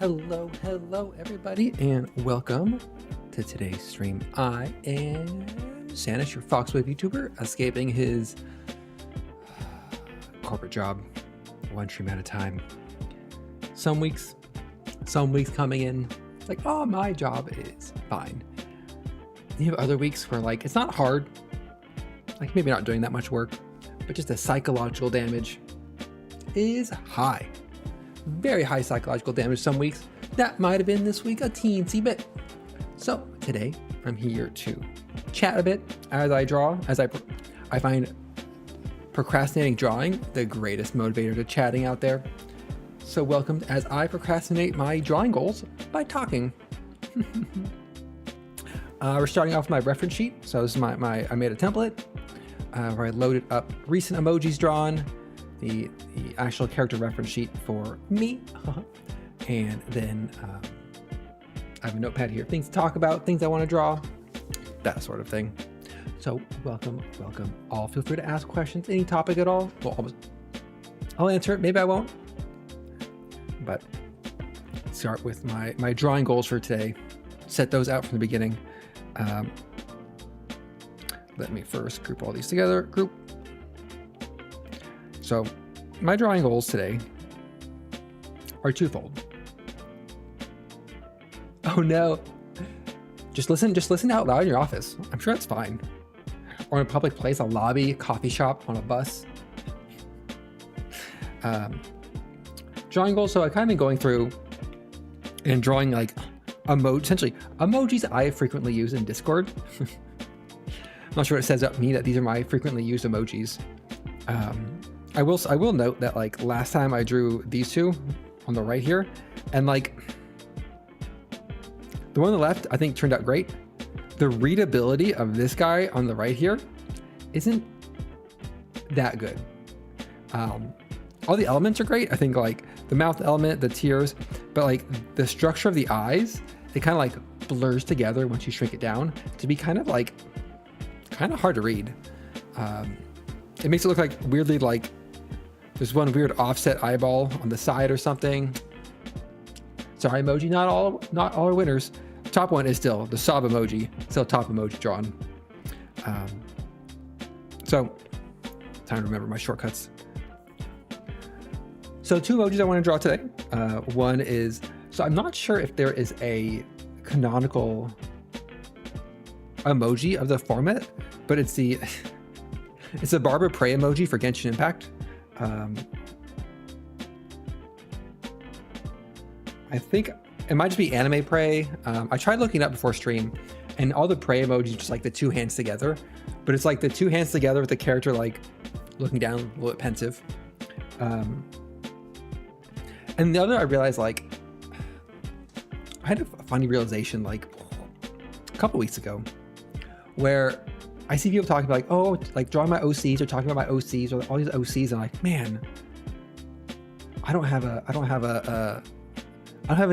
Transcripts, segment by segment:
Hello, everybody, and welcome to today's stream. I am Sannish, your Foxwave YouTuber, escaping his corporate job, one stream at a time. Some weeks coming in, it's like, oh, my job is fine. You have other weeks where, like, it's not hard, like maybe not doing that much work, but just the psychological damage is high. Very high psychological damage some weeks. That might have been this week a teensy bit. So today I'm here to chat a bit as I draw, I find procrastinating drawing the greatest motivator to chatting out there. So welcome as I procrastinate my drawing goals by talking. We're starting off with my reference sheet. So this is I made a template where I loaded up recent emojis drawn, the actual character reference sheet for me, and then I have a notepad here, things to talk about, things I want to draw, that sort of thing. So welcome all. Feel free to ask questions, any topic at all. Well, I'll answer it, maybe I won't. But start with my drawing goals for today. Set those out from the beginning. Let me first group all these together. So my drawing goals today are twofold. Oh no. Just listen out loud in your office. I'm sure that's fine. Or in a public place, a lobby, a coffee shop, on a bus. Drawing goals, so I kind of been going through and drawing like essentially emojis that I frequently use in Discord. I'm not sure what it says about me that these are my frequently used emojis. I will note that like last time I drew these two on the right here, and like the one on the left I think turned out great. The readability of this guy on the right here isn't that good. All the elements are great. I think like the mouth element, the tears, but like the structure of the eyes, it kind of like blurs together once you shrink it down to be kind of hard to read. It makes it look like weirdly like there's one weird offset eyeball on the side or something. Sorry, emoji, not all are winners. Top one is still the sob emoji, still top emoji drawn. So time to remember my shortcuts. So two emojis I want to draw today. One is, so I'm not sure if there is a canonical emoji of the format, but it's the Barbara Prey emoji for Genshin Impact. I think it might just be anime Prey. I tried looking it up before stream, and all the Prey emojis are just like the two hands together, but it's like the two hands together with the character like looking down, a little bit pensive. And the other, I realized like I had a funny realization like a couple weeks ago where I see people talking about like, oh, like drawing my OCs or talking about my OCs or all these OCs, and I'm like, man, I don't have any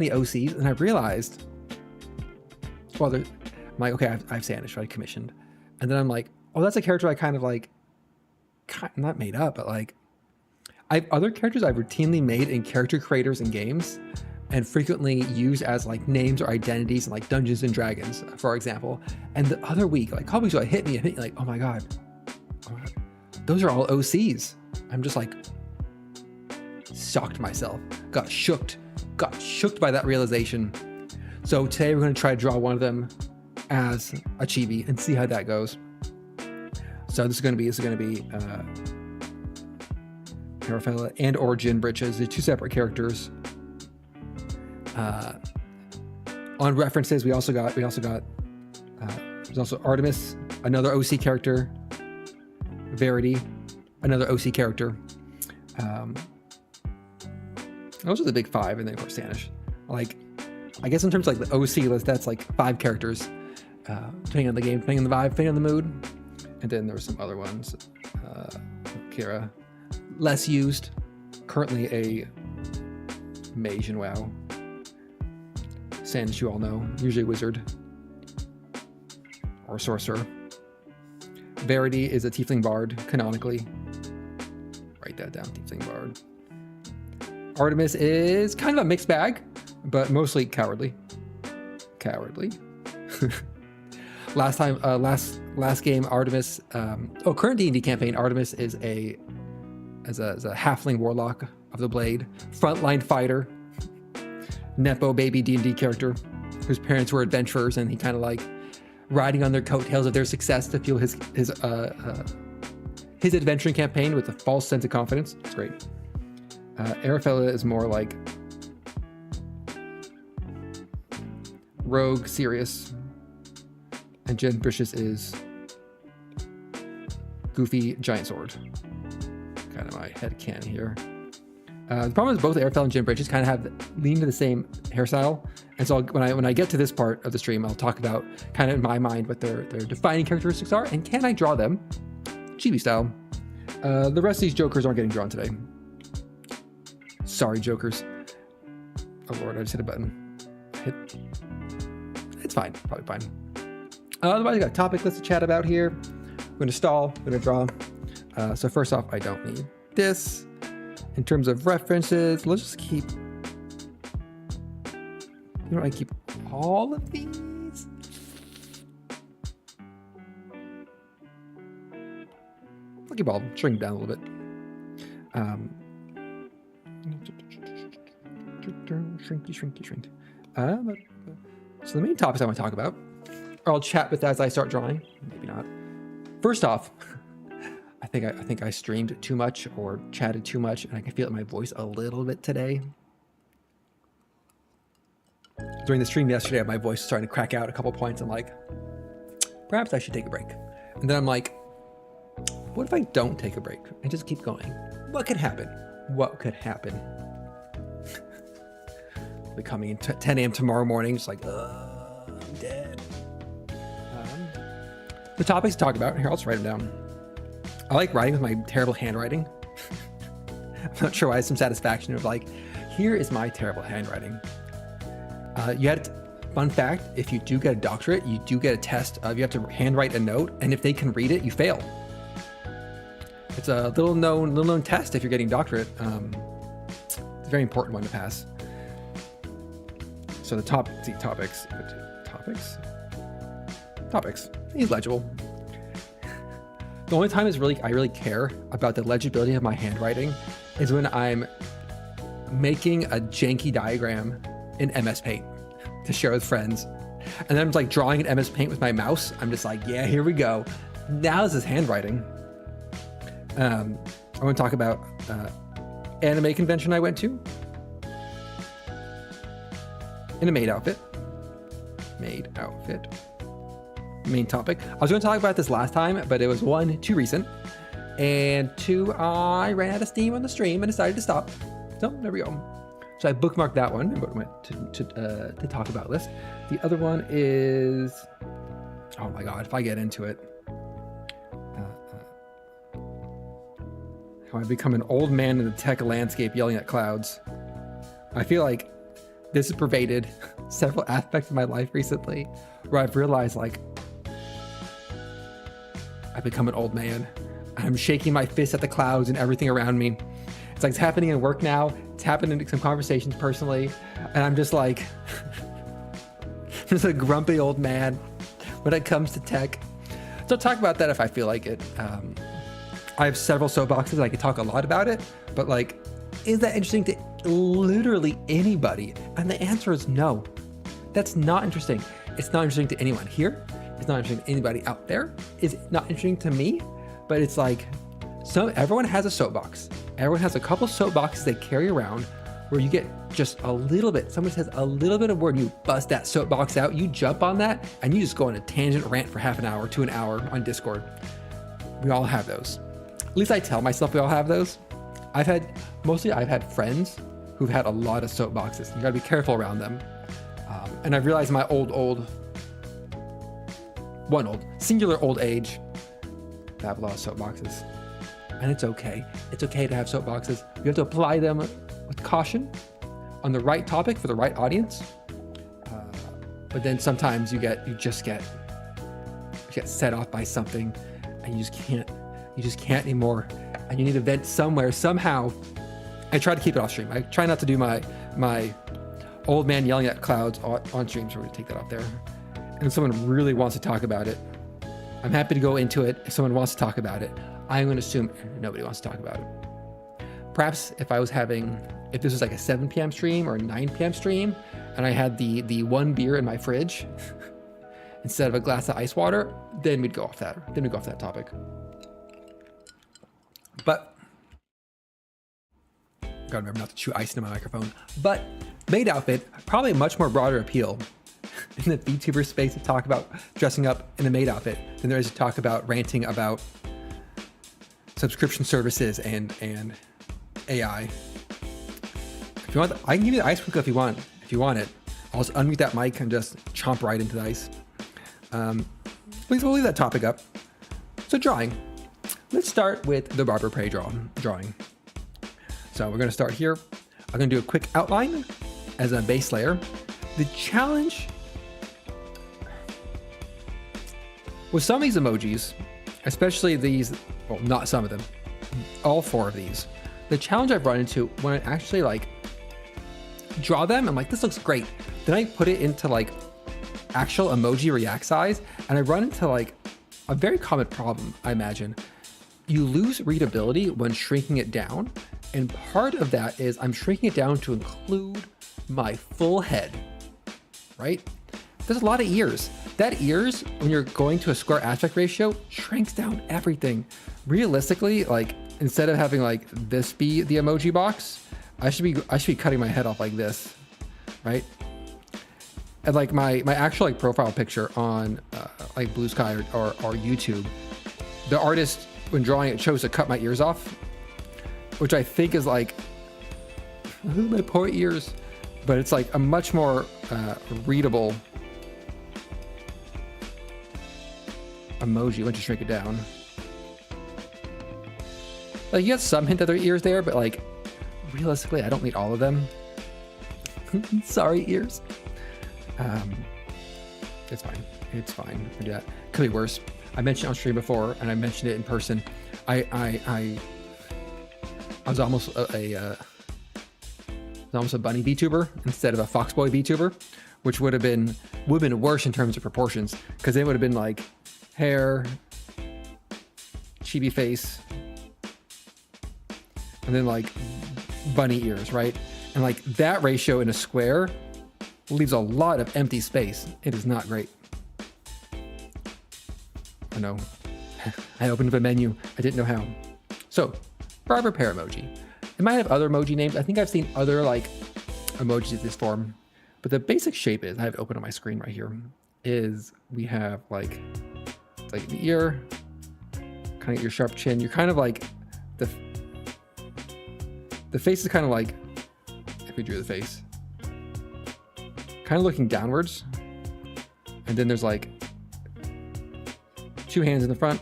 OCs. And I realized, well, I'm like, okay, I have Sannish, right, commissioned. And then I'm like, oh, that's a character I kind of like, not made up, but like, I have other characters I've routinely made in character creators and games and frequently use as like names or identities in like Dungeons and Dragons, for example. And the other week, like a couple weeks ago, it hit me like, oh my God, those are all OCs. I'm just like shocked myself, got shooked by that realization. So today we're going to try to draw one of them as a chibi and see how that goes. So this is going to be Parafella and Origin Britches. They're two separate characters. On references, we also got there's also Artemis, another OC character, Verity, another OC character. Those are the big five, and then of course Sannish. Like, I guess in terms of like the OC list, that's like 5 characters, depending on the game, depending on the vibe, depending on the mood. And then there were some other ones. Kira, less used, currently a mage in WoW. Sannish, you all know, usually wizard or sorcerer. Verity is a tiefling bard, canonically. Write that down, tiefling bard. Artemis is kind of a mixed bag. but mostly cowardly. Cowardly. Last game, Artemis. Current D&D campaign, Artemis is a halfling warlock of the blade, frontline fighter, nepo baby D&D character, whose parents were adventurers, and he kind of like riding on their coattails of their success to fuel his adventuring campaign with a false sense of confidence. It's great. Arafella is more like rogue, serious, and Jen Bricious is goofy, giant sword. Kind of my headcanon here. The problem is both Arafella and Jen Bricious kind of have lean to the same hairstyle, and so when I get to this part of the stream, I'll talk about kind of in my mind what their defining characteristics are, and can I draw them Chibi style. The rest of these jokers aren't getting drawn today. Sorry, jokers. Oh lord, I just hit a button. It's fine, probably fine. Otherwise, I got a topic list to chat about here. I'm going to stall, I'm going to draw. So first off, I don't need this. In terms of references, let's just keep... I keep all of these? I'll keep all shrink down a little bit. Shrink. So the main topics I want to talk about, or I'll chat with as I start drawing. Maybe not. First off, I think I streamed too much or chatted too much, and I can feel it in my voice a little bit today. During the stream yesterday, my voice was starting to crack out a couple points. I'm like, perhaps I should take a break. And then I'm like, what if I don't take a break and just keep going? What could happen? What could happen? Be coming in 10 a.m. tomorrow morning, just like, I'm dead. The topics to talk about, here, I'll just write them down. I like writing with my terrible handwriting. I'm not sure why I have some satisfaction of like, here is my terrible handwriting. Fun fact, if you do get a doctorate, you do get a test of, you have to handwrite a note, and if they can read it, you fail. It's a little known test if you're getting a doctorate. It's a very important one to pass. So the topics. He's legible. The only time I really care about the legibility of my handwriting is when I'm making a janky diagram in MS Paint to share with friends. And then I'm like drawing in MS Paint with my mouse. I'm just like, yeah, here we go. Now this is handwriting. I want to talk about anime convention I went to in a maid outfit. Main topic. I was going to talk about this last time, but it was one, too recent, and two, I ran out of steam on the stream and decided to stop. So there we go. So I bookmarked that one and went to talk about list. The other one is, oh my god, if I get into it, how I become an old man in the tech landscape yelling at clouds. I feel like this has pervaded several aspects of my life recently, where I've realized like I've become an old man. I'm shaking my fist at the clouds and everything around me. It's like it's happening in work now. It's happening in some conversations personally, and I'm just like, just a grumpy old man when it comes to tech. So I'll talk about that if I feel like it. I have several soapboxes. I could talk a lot about it, but like, is that interesting to literally anybody? And the answer is no. That's not interesting. It's not interesting to anyone here. It's not interesting to anybody out there. It's not interesting to me, but it's like, everyone has a soapbox. Everyone has a couple soapboxes they carry around where you get just a little bit, someone says a little bit of word, you bust that soapbox out, you jump on that, and you just go on a tangent rant for half an hour to an hour on Discord. We all have those. At least I tell myself we all have those. I've had friends who've had a lot of soapboxes. You gotta be careful around them. And I've realized my singular old age, I have a lot of soapboxes. And it's okay. It's okay to have soapboxes. You have to apply them with caution on the right topic for the right audience. But then sometimes you just get set off by something, and you just can't anymore. And you need to vent somewhere, somehow. I try to keep it off stream. I try not to do my old man yelling at clouds on stream, so we're gonna take that off there. And if someone really wants to talk about it, I'm happy to go into it. If someone wants to talk about it, I'm gonna assume nobody wants to talk about it. Perhaps if this was like a 7 p.m. stream or a 9 p.m. stream, and I had the one beer in my fridge instead of a glass of ice water, then we'd go off that. Then we'd go off that topic. But gotta remember not to chew ice into my microphone. But maid outfit, probably a much more broader appeal in the VTuber space to talk about dressing up in a maid outfit than there is to talk about ranting about subscription services and AI. If you want, I can give you the ice quickly if you want. If you want it, I'll just unmute that mic and just chomp right into the ice. Please, we'll leave that topic up. So drawing. Let's start with the Barber Prey drawing. So we're going to start here. I'm going to do a quick outline as a base layer. The challenge with some of these emojis, especially these, well, not some of them, all 4 of these, the challenge I've run into when I actually like draw them, I'm like, this looks great. Then I put it into like actual emoji react size, and I run into like a very common problem, I imagine. You lose readability when shrinking it down. And part of that is I'm shrinking it down to include my full head, right? There's a lot of ears. That ears, when you're going to a square aspect ratio, shrinks down everything. Realistically, like instead of having like this be the emoji box, I should be cutting my head off like this, right? And like my actual like profile picture on like Blue Sky or YouTube, the artist when drawing it chose to cut my ears off, which I think is like, my poor ears, but it's like a much more readable emoji once you shrink it down. Like you get some hint that there are ears there, but like realistically, I don't need all of them. Sorry, ears. It's fine. It's fine. We can do that. Could be worse. I mentioned it on stream before, and I mentioned it in person. I was almost a bunny VTuber instead of a Foxboy VTuber, which would have been worse in terms of proportions, because it would have been like hair, chibi face, and then like bunny ears, right? And like that ratio in a square leaves a lot of empty space. It is not great. I know. I opened up a menu. I didn't know how. So, Barber Pear emoji. It might have other emoji names. I think I've seen other like emojis of this form, but the basic shape is, I have it open on my screen right here, is we have like the ear, kind of your sharp chin. You're kind of like, the face is kind of like, if we drew the face, kind of looking downwards. And then there's like 2 hands in the front,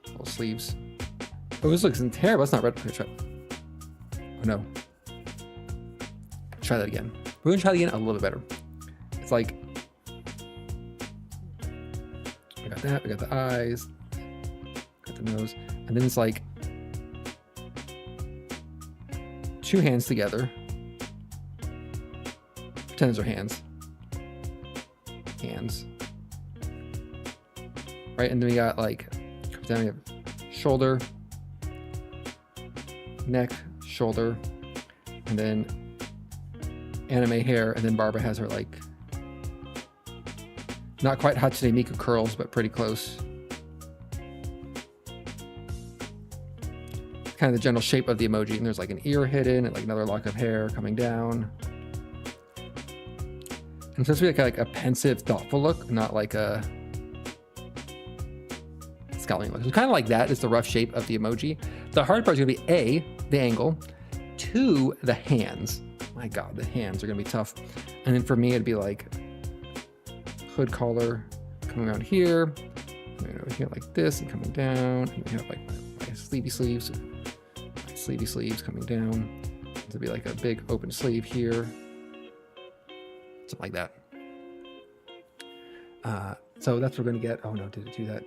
little sleeves. Oh, this looks terrible. That's not red. Oh no. Try that again. We're gonna try that again a little bit better. It's like, we got that, we got the eyes, got the nose, and then it's like 2 hands together. Pretend those are hands. Hands. Right, and then we got like, then we have shoulder, neck, shoulder, and then anime hair, and then Barbara has her like, not quite Hatsune Miku curls, but pretty close. Kind of the general shape of the emoji, and there's like an ear hidden and like another lock of hair coming down. And it's supposed to be like a pensive, thoughtful look, not like a scowling look. So kind of like that is the rough shape of the emoji. The hard part is gonna be A, the angle, 2, the hands. My God, the hands are gonna be tough. And then for me, it'd be like hood collar coming around here, and over here like this, and coming down. And we have like my sleevey sleeves coming down. It'd be like a big open sleeve here, something like that. So that's what we're gonna get. Oh no, did it do that?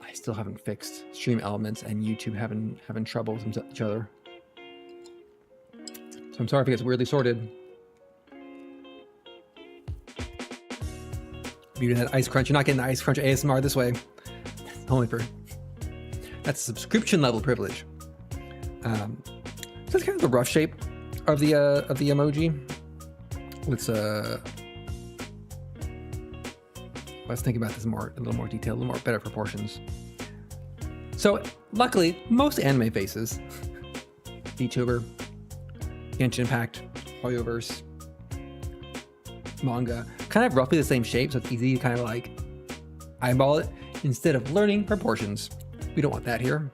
I still haven't fixed stream elements and YouTube having trouble with each other. So I'm sorry if it gets weirdly sorted. Beauty that ice crunch. You're not getting the ice crunch ASMR this way. Only for that's subscription level privilege. So that's kind of the rough shape of the emoji. Let's think about this a little more detail, a little more better proportions. So luckily, most anime faces, VTuber, Genshin Impact, Hoyoverse, manga, kind of roughly the same shape, so it's easy to kind of like eyeball it instead of learning proportions. We don't want that here.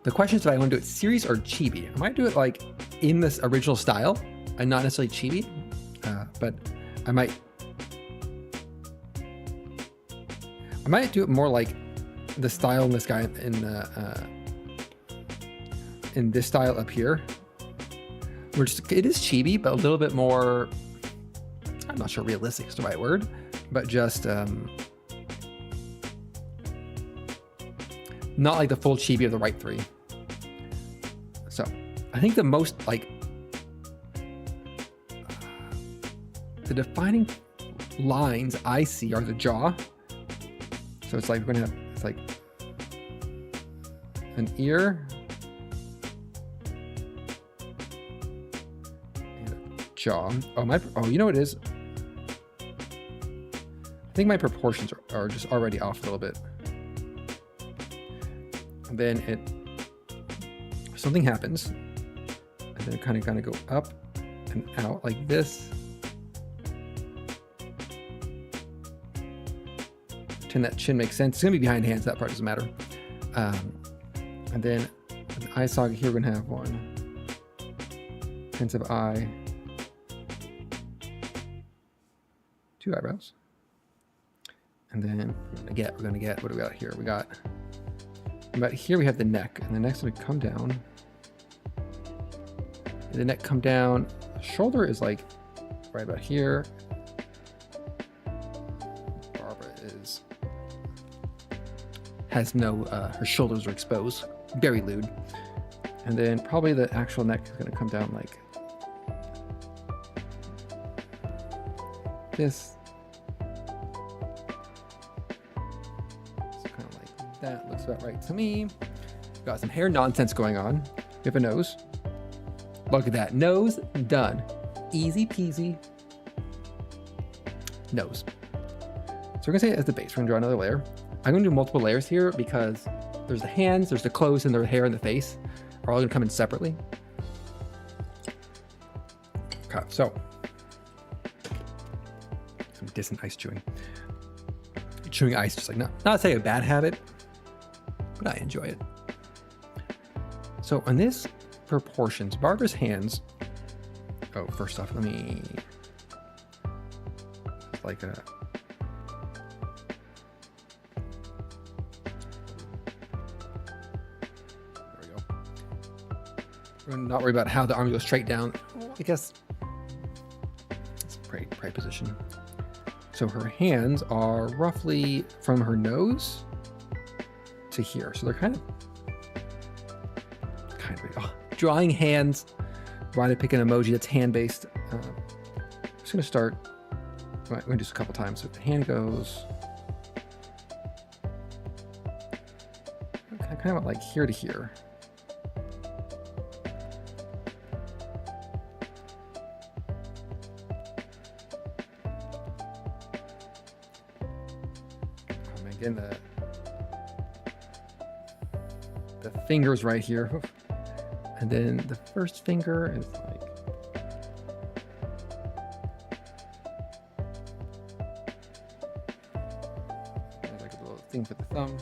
The question is if I want to do it series or chibi. I might do it like in this original style and not necessarily chibi, but I might do it more like the style in this guy in this style up here. It is chibi, but a little bit more, I'm not sure realistic is the right word, but just not like the full chibi of the right three. So I think the most like the defining lines I see are the jaw. So it's like we're gonna have, it's like an ear and a jaw. Oh, you know what it is? I think my proportions are just already off a little bit. And then something happens, and then it kind of go up and out like this. Pretend that chin makes sense. It's gonna be behind hands. That part doesn't matter. And then an eye socket here. We're gonna have one pensive eye, two eyebrows, and then we're gonna get what do we got here? We got about here. We have the neck, and the neck's gonna come down. And the neck come down. Shoulder is like right about here. Has no, her shoulders are exposed, very lewd. And then probably the actual neck is gonna come down like this. So kind of like that, looks about right to me. Got some hair nonsense going on. We have a nose. Look at that, nose done. Easy peasy. Nose. So we're gonna say it as the base. We're gonna draw another layer. I'm gonna do multiple layers here because there's the hands, there's the clothes, and the hair and the face are all gonna come in separately. Okay, so some distant ice chewing. Chewing ice, just like not say a bad habit, but I enjoy it. So on this proportions, Barbara's hands. Oh, first off, let me like a. We're not worry about how the arm goes straight down. I guess it's pray position. So her hands are roughly from her nose to here. So they're kind of drawing hands. Why to pick an emoji that's hand-based? I'm just gonna start. We're gonna do this a couple times. So the hand goes kind of like here to here. Again, the fingers right here, and then the first finger is like a little thing for the thumb.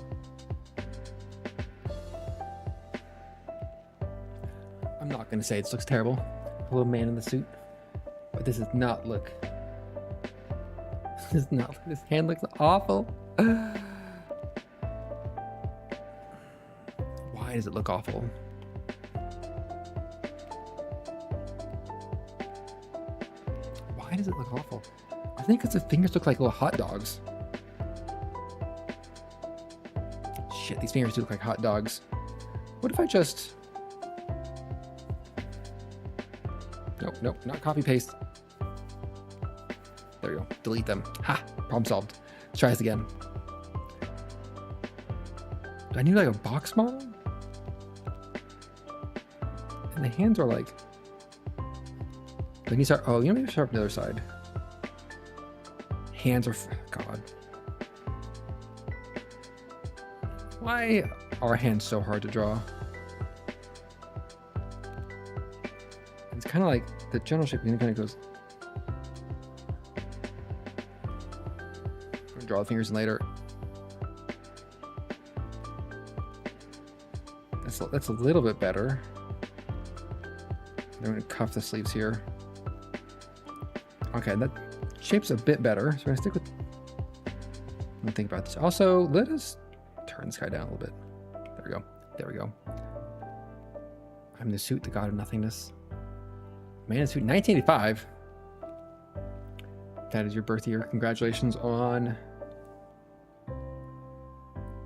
I'm not gonna say it looks terrible, a little man in the suit, but this does not look. This does not. This hand looks awful. Why does it look awful? Why does it look awful? I think it's the fingers look like little hot dogs. Shit, these fingers do look like hot dogs. What if I just Nope, nope, not copy paste. There we go. Delete them. Ha! Problem solved. Let's try this again. Do I need like a box model? And the hands are like... Do I need to start... Oh, you know, maybe start from the other side. Hands are... God. Why are hands so hard to draw? It's kind of like the general shape kind of goes... I'll draw the fingers in later. That's a little bit better. I'm going to cuff the sleeves here. Okay, that shape's a bit better. So we're going to stick with... I'm going to think about this. Also, let us turn this guy down a little bit. There we go. There we go. I'm the suit, the god of nothingness. Man in suit, 1985. That is your birth year. Congratulations on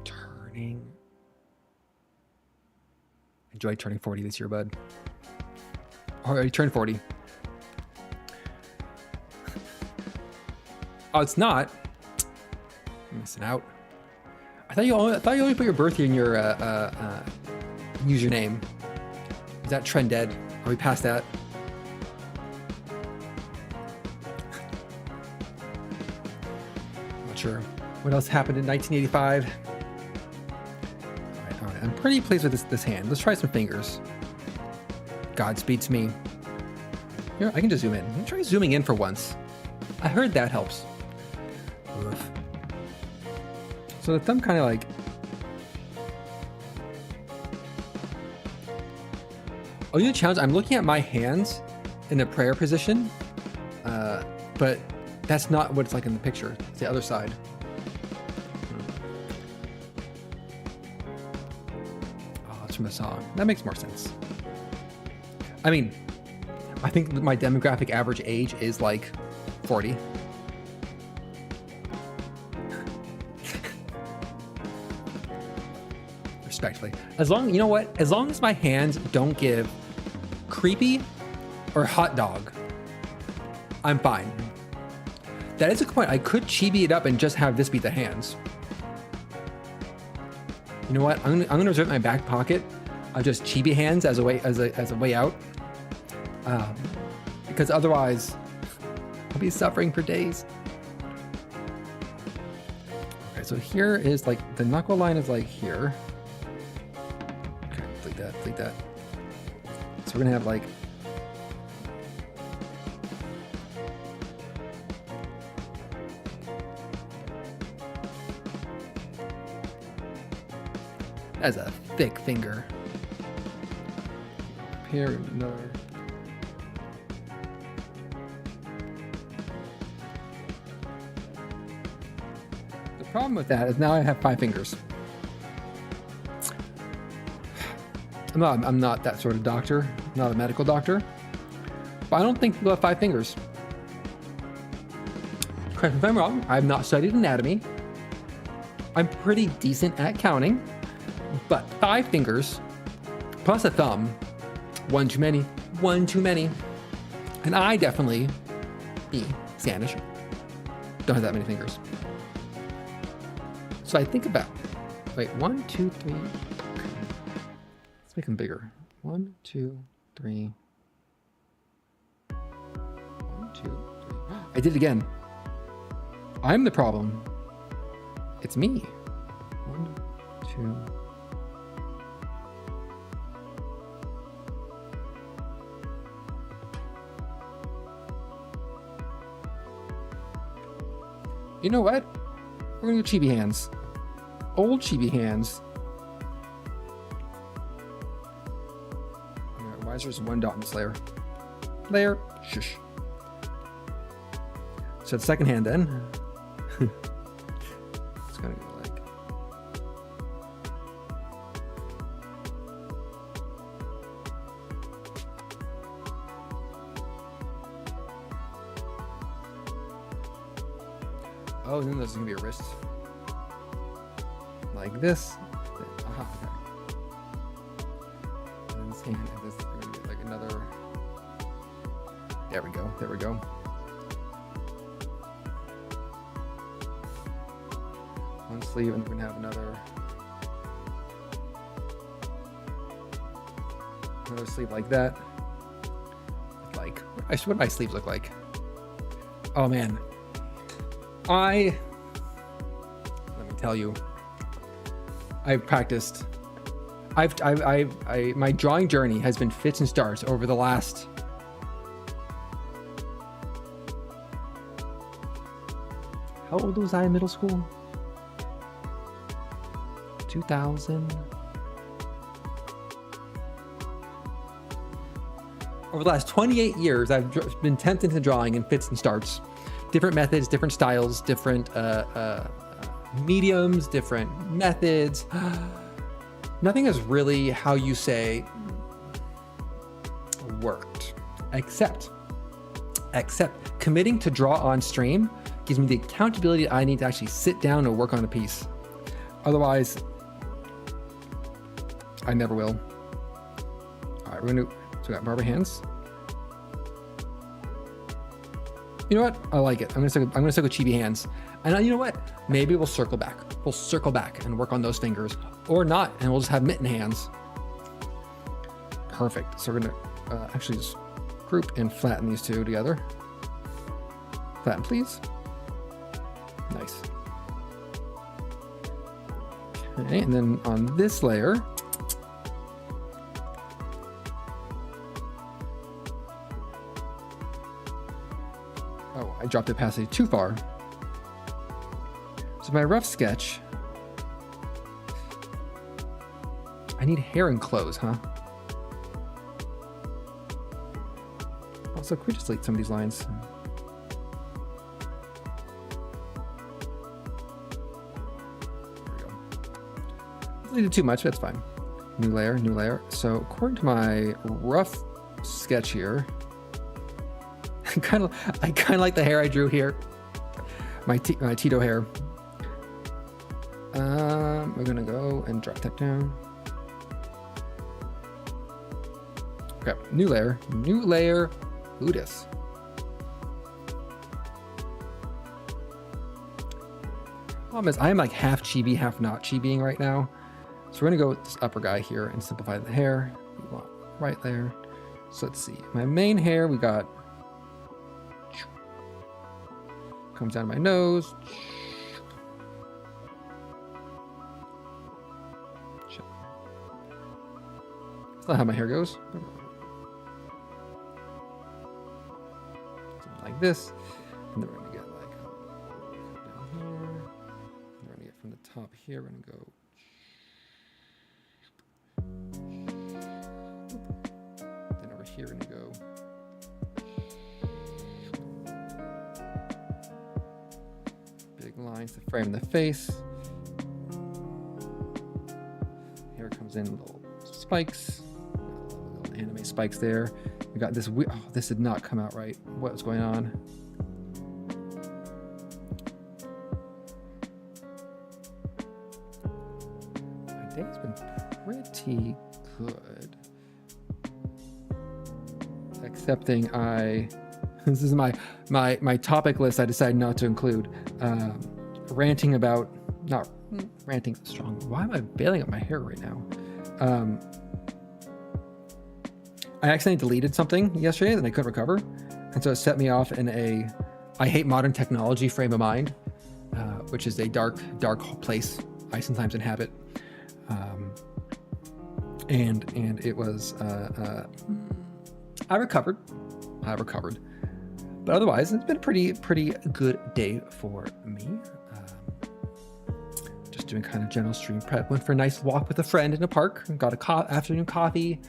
turning. Enjoy turning 40 this year, bud. Already turned 40. Oh, it's not. I'm missing out. I thought you only put your birth year in your username. Is that trend dead? Are we past that? Not sure. What else happened in 1985? All right. I'm pretty pleased with this hand. Let's try some fingers. Godspeed to me. Here, I can just zoom in. Let me try zooming in for once. I heard that helps. Oof. So the thumb kind of like... Oh, you know the challenge? I'm looking at my hands in the prayer position, but that's not what it's like in the picture. It's the other side. Oh, it's from the song. That makes more sense. I mean, I think my demographic average age is like 40. Respectfully. As long, you know what? As long as my hands don't give creepy or hot dog, I'm fine. That is a good point. I could chibi it up and just have this be the hands. You know what? I'm gonna reserve my back pocket of just chibi hands as a way out. Because otherwise I'll be suffering for days. Okay, so here is like the knuckle line is like here. Okay, delete that. So we're gonna have like that's a thick finger. Here, another. The problem with that is now I have 5 fingers. I'm not that sort of doctor, not a medical doctor, but I don't think people have 5 fingers. Correct me if I'm wrong. I've not studied anatomy. I'm pretty decent at counting, but 5 fingers plus a thumb, one too many. And I definitely, Sannish, don't have that many fingers. So I think about, wait, 1, 2, 3. Okay. Let's make them bigger. 1, 2, 3. 1, 2, 3. I did it again. I'm the problem. It's me. 1, 2. You know what? We're gonna do chibi hands. Old chibi hands. Right, why is there just 1 dot in this layer? Layer. Shush. So the second hand then. It's gonna go like. Oh, then there's gonna be a wrist. Like this. Aha, okay. And then this hand, and this is gonna be like another There we go. There we go. One sleeve, and we're gonna have another sleeve like that. Like, what do my sleeves look like? Oh man, let me tell you, I've practiced. My drawing journey has been fits and starts over the last. How old was I in middle school? 2000. Over the last 28 years, I've been tempted to drawing in fits and starts. Different methods, different styles, different mediums, different methods. Nothing has really, how you say, worked. Except committing to draw on stream gives me the accountability I need to actually sit down and work on a piece. Otherwise, I never will. All right, so we got barber hands. You know what? I like it. I'm gonna stick with chibi hands. And you know what? Maybe we'll circle back. We'll circle back and work on those fingers, or not, and we'll just have mitten hands. Perfect. So we're gonna actually just group and flatten these two together. Flatten, please. Nice. Okay, and then on this layer, oh, I dropped opacity too far. So my rough sketch, I need hair and clothes, huh? Also, could we just delete some of these lines? Deleted too much, that's fine. New layer, new layer. So according to my rough sketch here, I kind of like the hair I drew here. My Tito hair. We're gonna go and drop that down. Okay, new layer, new layer. Who dis? Problem is, I'm like half chibi, half not chibiing right now. So we're gonna go with this upper guy here and simplify the hair. We want right there. So let's see. My main hair, we got comes down my nose. That's not how my hair goes. Something like this. And then we're gonna get like down here. And we're gonna get from the top here, we're gonna go. Then over here, we're gonna go. Big lines to frame the face. Here comes in little spikes. Little anime spikes there. We got this. Oh, this did not come out right. What's going on? My day's been pretty good. Excepting this is my topic list I decided not to include. Ranting about, not ranting strong. Why am I bailing up my hair right now? I accidentally deleted something yesterday that I couldn't recover. And so it set me off in a I hate modern technology frame of mind, which is a dark place I sometimes inhabit. And it was, I recovered. But otherwise, it's been a pretty good day for me. Just doing kind of general stream prep. Went for a nice walk with a friend in a park. Got a afternoon coffee.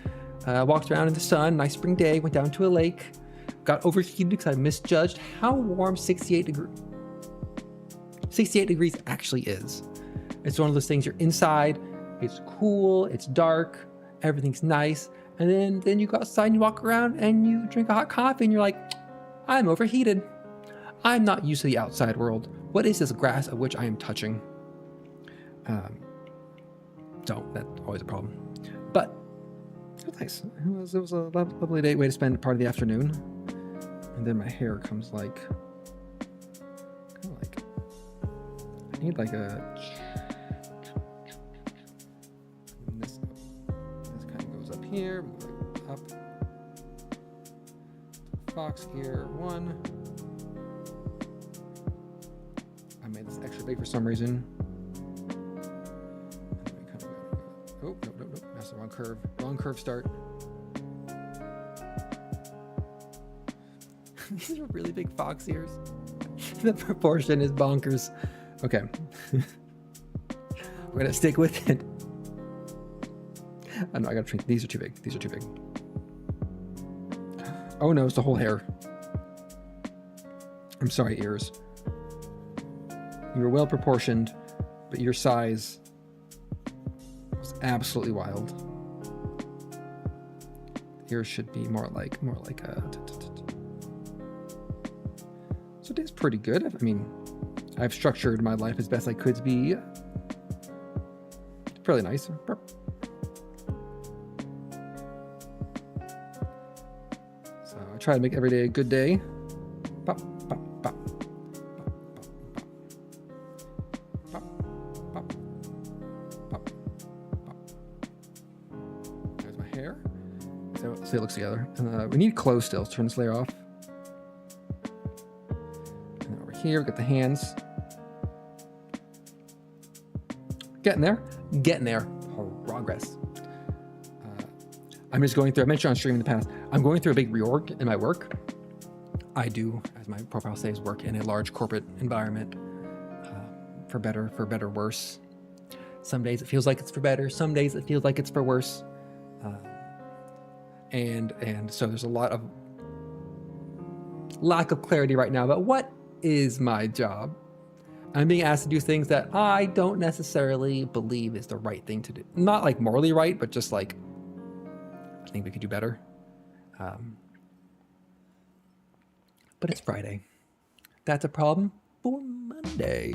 Walked around in the sun. Nice spring day. Went down to a lake. Got overheated because I misjudged how warm 68 degrees actually is. It's one of those things, you're inside. It's cool. It's dark. Everything's nice. And then you go outside and you walk around and you drink a hot coffee and you're like, I'm overheated. I'm not used to the outside world. What is this grass of which I am touching? So that's always a problem. But it was nice. It was a lovely day, way to spend part of the afternoon. And then my hair comes like, kind of like, I need like a, this kind of goes up here, we go up, fox ear 1. I made this extra big for some reason. Oh, no, that's the wrong curve. Wrong curve start. These are really big fox ears. The proportion is bonkers. Okay. We're gonna stick with it. I know, I gotta shrink. These are too big. These are too big. Oh no, it's the whole hair. I'm sorry, ears. You're well proportioned, but your size was absolutely wild. Ears should be more like a. So it is pretty good. I mean, I've structured my life as best I could be. Fairly nice. So I try to make every day a good day. Pop, pop, pop. Pop, pop, pop, pop. There's my hair. So it looks together. We need clothes still. Turn this layer off. Here we got the hands. Getting there. Progress. I'm just going through, I mentioned on stream in the past, I'm going through a big reorg in my work. I do, as my profile says, work in a large corporate environment, for better, or worse. Some days it feels like it's for better. Some days it feels like it's for worse. And so there's a lot of lack of clarity right now about what is my job. I'm being asked to do things that I don't necessarily believe is the right thing to do. Not like morally right, but just like, I think we could do better. But it's Friday. That's a problem for Monday.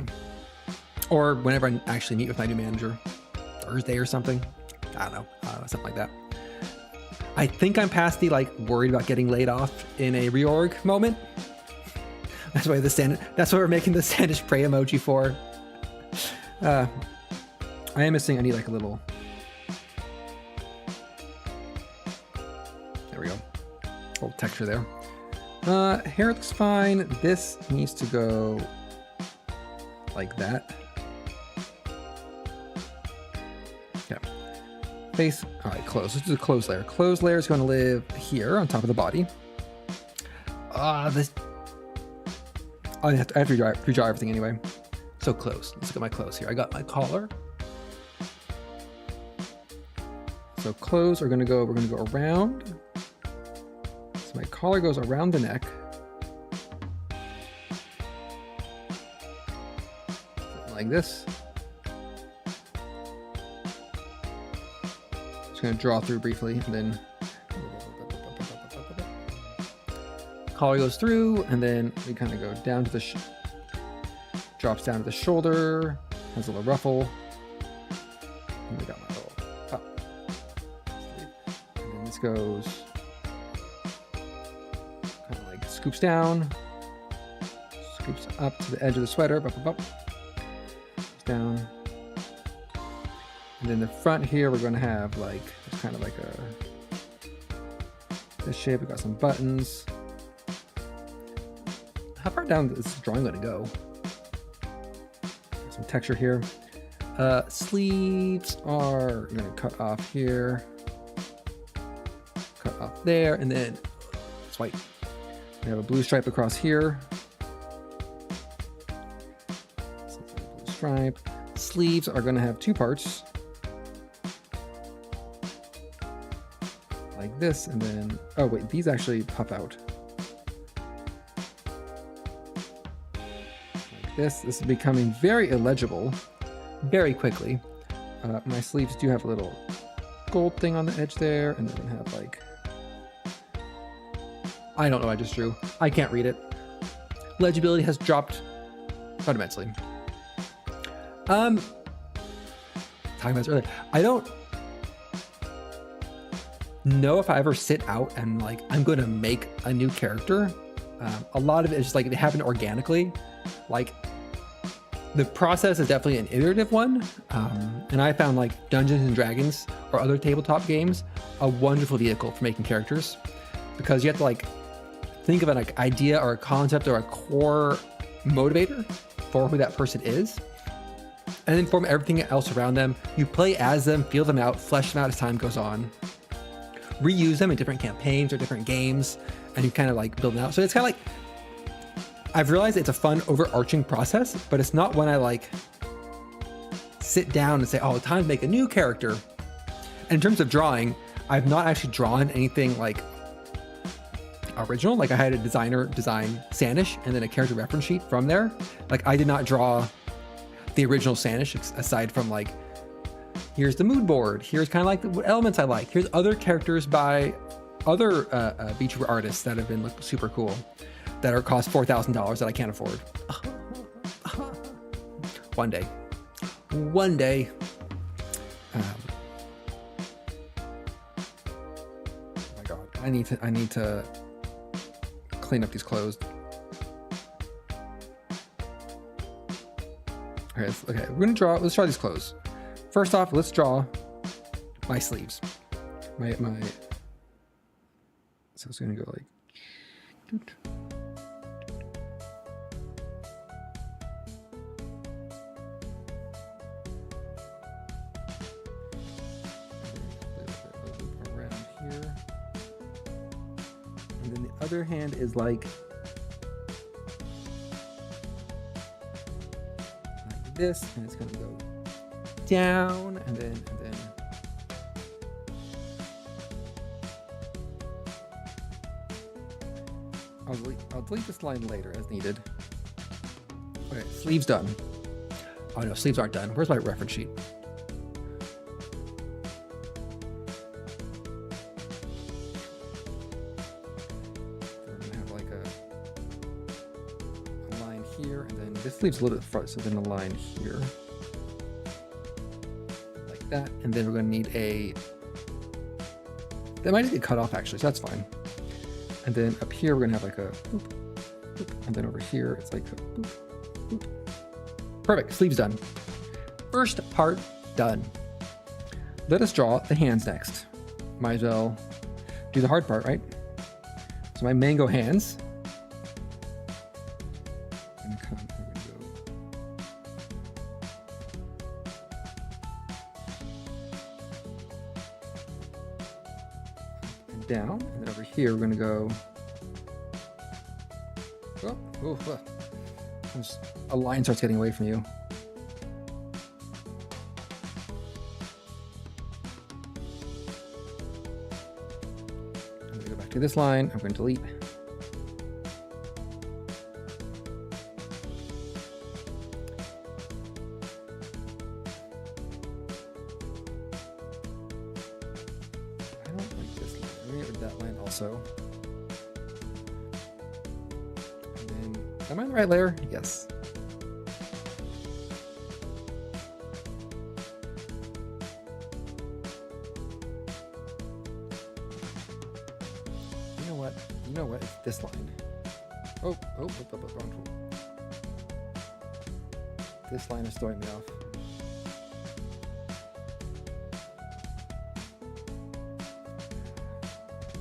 Or whenever I actually meet with my new manager, Thursday or something. I don't know, something like that. I think I'm past the like worried about getting laid off in a reorg moment. That's why that's what we're making the Sannish pray emoji for. I am missing, I need like a little. There we go. A little texture there. Hair looks fine. This needs to go like that. Yeah. Face, all right, clothes. Let's do the clothes layer. Clothes layer is going to live here on top of the body. I have to redraw everything anyway. So clothes. Let's look at my clothes here. I got my collar. So clothes are we're gonna go around. So my collar goes around the neck. Like this. Just gonna draw through briefly and then collar goes through, and then we kind of go down to the drops down to the shoulder, has a little ruffle, and we got my little up. And then this goes kind of like scoops down, scoops up to the edge of the sweater, down, and then the front here we're going to have like just kind of like this shape. We got some buttons. How far down is this drawing going to go? Some texture here. Sleeves are going to cut off here, cut off there, and then it's white. We have a blue stripe across here. Blue stripe. Sleeves are going to have two parts, like this, and then oh wait, these actually puff out. This is becoming very illegible very quickly. My sleeves do have a little gold thing on the edge there, and then have like, I don't know, I just drew. I can't read it. Legibility has dropped fundamentally. Talking about this earlier, I don't know if I ever sit out and like, I'm going to make a new character. A lot of it is just like it happened organically. Like the process is definitely an iterative one. And I found like Dungeons and Dragons or other tabletop games a wonderful vehicle for making characters, because you have to like think of an like idea or a concept or a core motivator for who that person is, and then form everything else around them. You play as them, feel them out, flesh them out as time goes on, reuse them in different campaigns or different games, and you kind of like build them out. So it's kind of like, I've realized it's a fun overarching process, but it's not when I like sit down and say, oh, time to make a new character. And in terms of drawing, I've not actually drawn anything like original. Like I had a designer design Sannish and then a character reference sheet from there. Like I did not draw the original Sannish aside from like, here's the mood board, here's kind of like the elements I like, here's other characters by other VTuber artists that have been super cool that are cost $4,000 that I can't afford. One day. Oh my God, I need to clean up these clothes. Okay, we're gonna draw. Let's draw these clothes. First off, let's draw my sleeves. My. So it's gonna go like. Around here, and then the other hand is like this, and it's gonna go down, and then I'll delete this line later as needed. Okay, sleeves done. Oh no, sleeves aren't done. Where's my reference sheet? I'm gonna have like a line here, and then this sleeve's a little bit front, so then a line here. Like that, and then we're gonna need a... That might just get cut off actually, so that's fine. And then up here, we're gonna have like a boop, boop, and then over here, it's like a boop, boop. Perfect, sleeves done. First part done. Let us draw the hands next. Might as well do the hard part, right? So my mango hands. I'm gonna go and down, and then over here we're gonna go. A line starts getting away from you. I'm gonna go back to this line. I'm going to delete. I don't like this line. Let me get rid of that line also. And then, am I in the right layer? Yes. You know what? It's this line. Oh, wrong tool. This line is throwing me off.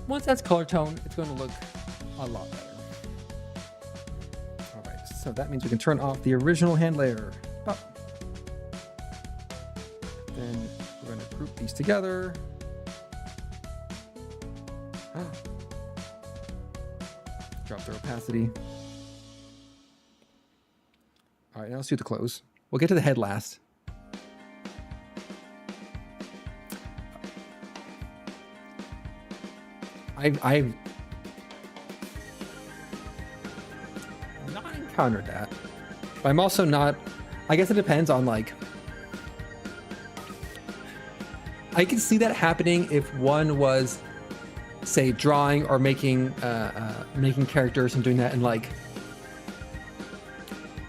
Once that's color tone, it's going to look a lot better. All right, so that means we can turn off the original hand layer. Then we're going to group these together. Drop their opacity. All right, now let's do the clothes. We'll get to the head last. I've not encountered that, but I'm also not. I guess it depends on like. I can see that happening if one was, say, drawing or making characters and doing that in like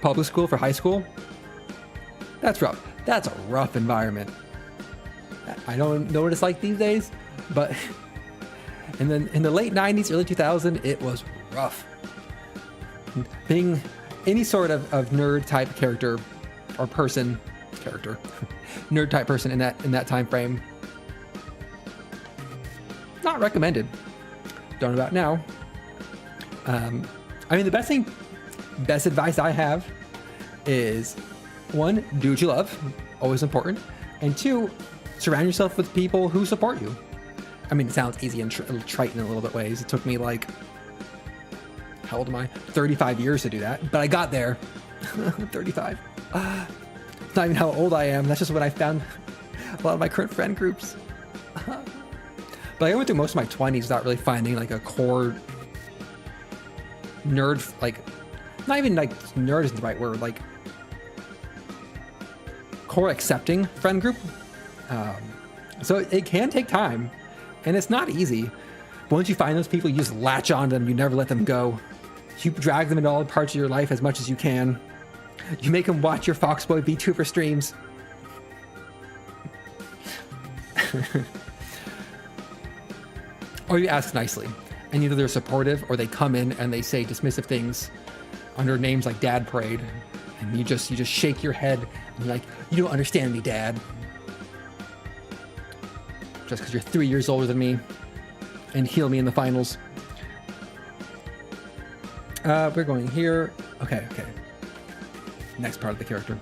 public school for high school. That's rough. That's a rough environment. I don't know what it's like these days, but and then in the late 90s, early 2000s, it was rough. being any sort of nerd type character or nerd type person in that time frame. Not recommended. Don't know about now. I mean, the best advice I have is, one, do what you love, always important, and two, surround yourself with people who support you. I mean, it sounds easy and trite in a little bit ways. It took me like, how old am I? 35 years to do that, but I got there. 35. It's not even how old I am. That's just what I found a lot of my current friend groups. But I went through most of my 20s without really finding like a core nerd, like, not even like nerd isn't the right word, like core accepting friend group. So it can take time and it's not easy. But once you find those people, you just latch on to them. You never let them go. You drag them into all parts of your life as much as you can. You make them watch your Foxboy VTuber streams. Or you ask nicely, and either they're supportive or they come in and they say dismissive things under names like Dad Parade, and you just shake your head and you're like, you don't understand me, Dad. Just because you're 3 years older than me, and heal me in the finals. We're going here. Okay. Next part of the character.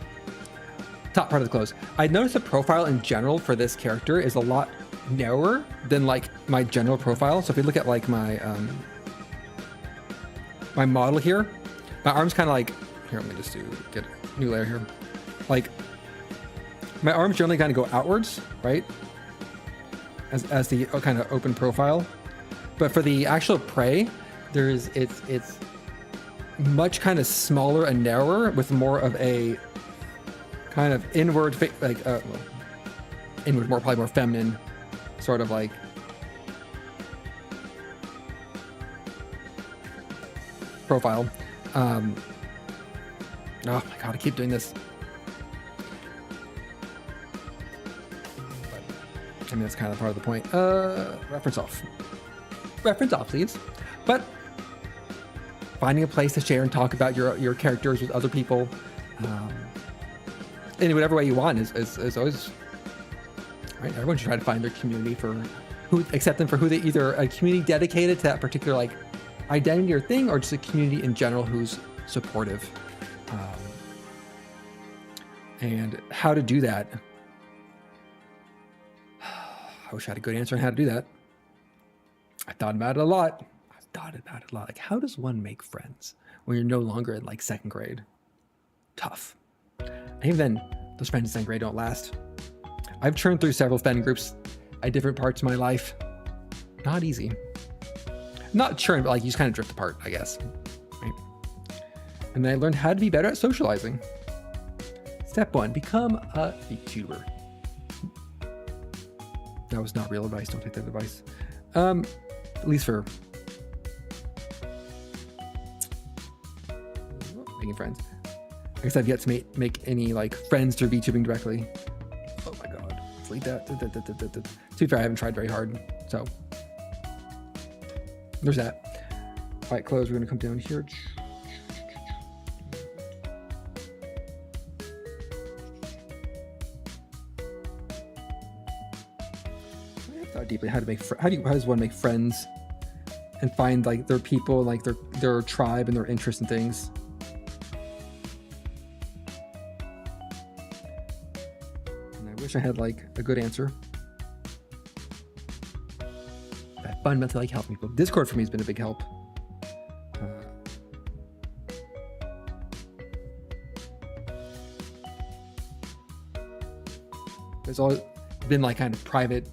Top part of the clothes. I noticed the profile in general for this character is a lot narrower than like my general profile. So if you look at like my my model here, my arm's kind of like, here, let me just get a new layer here. Like my arms generally kind of go outwards, right? As the kind of open profile. But for the actual prey, it's much kind of smaller and narrower with more of a kind of inward, inward, probably more feminine sort of like profile. Oh my God, I keep doing this. I mean, that's kind of part of the point. Reference off, please. But finding a place to share and talk about your characters with other people in whatever way you want is always right. Everyone should try to find their community accept them for who they, either a community dedicated to that particular like identity or thing, or just a community in general who's supportive. And how to do that. I wish I had a good answer on how to do that. I thought about it a lot. Like, how does one make friends when you're no longer in like second grade? Tough. And even then, those friends in second grade don't last. I've churned through several friend groups at different parts of my life. Not easy. Not churn, but like you just kind of drift apart, I guess. Right? And then I learned how to be better at socializing. Step 1, become a VTuber. That was not real advice. Don't take that advice. At least for making friends. I guess I've yet to make any like friends through VTubing directly. Oh my God. Delete that. To be fair, I haven't tried very hard. So there's that. All right, close. We're going to come down here. Deeply how does one make friends and find like their people, like their tribe and their interests and things. And I wish I had like a good answer. I fundamentally like helping people. Discord for me has been a big help. There's always been like kind of private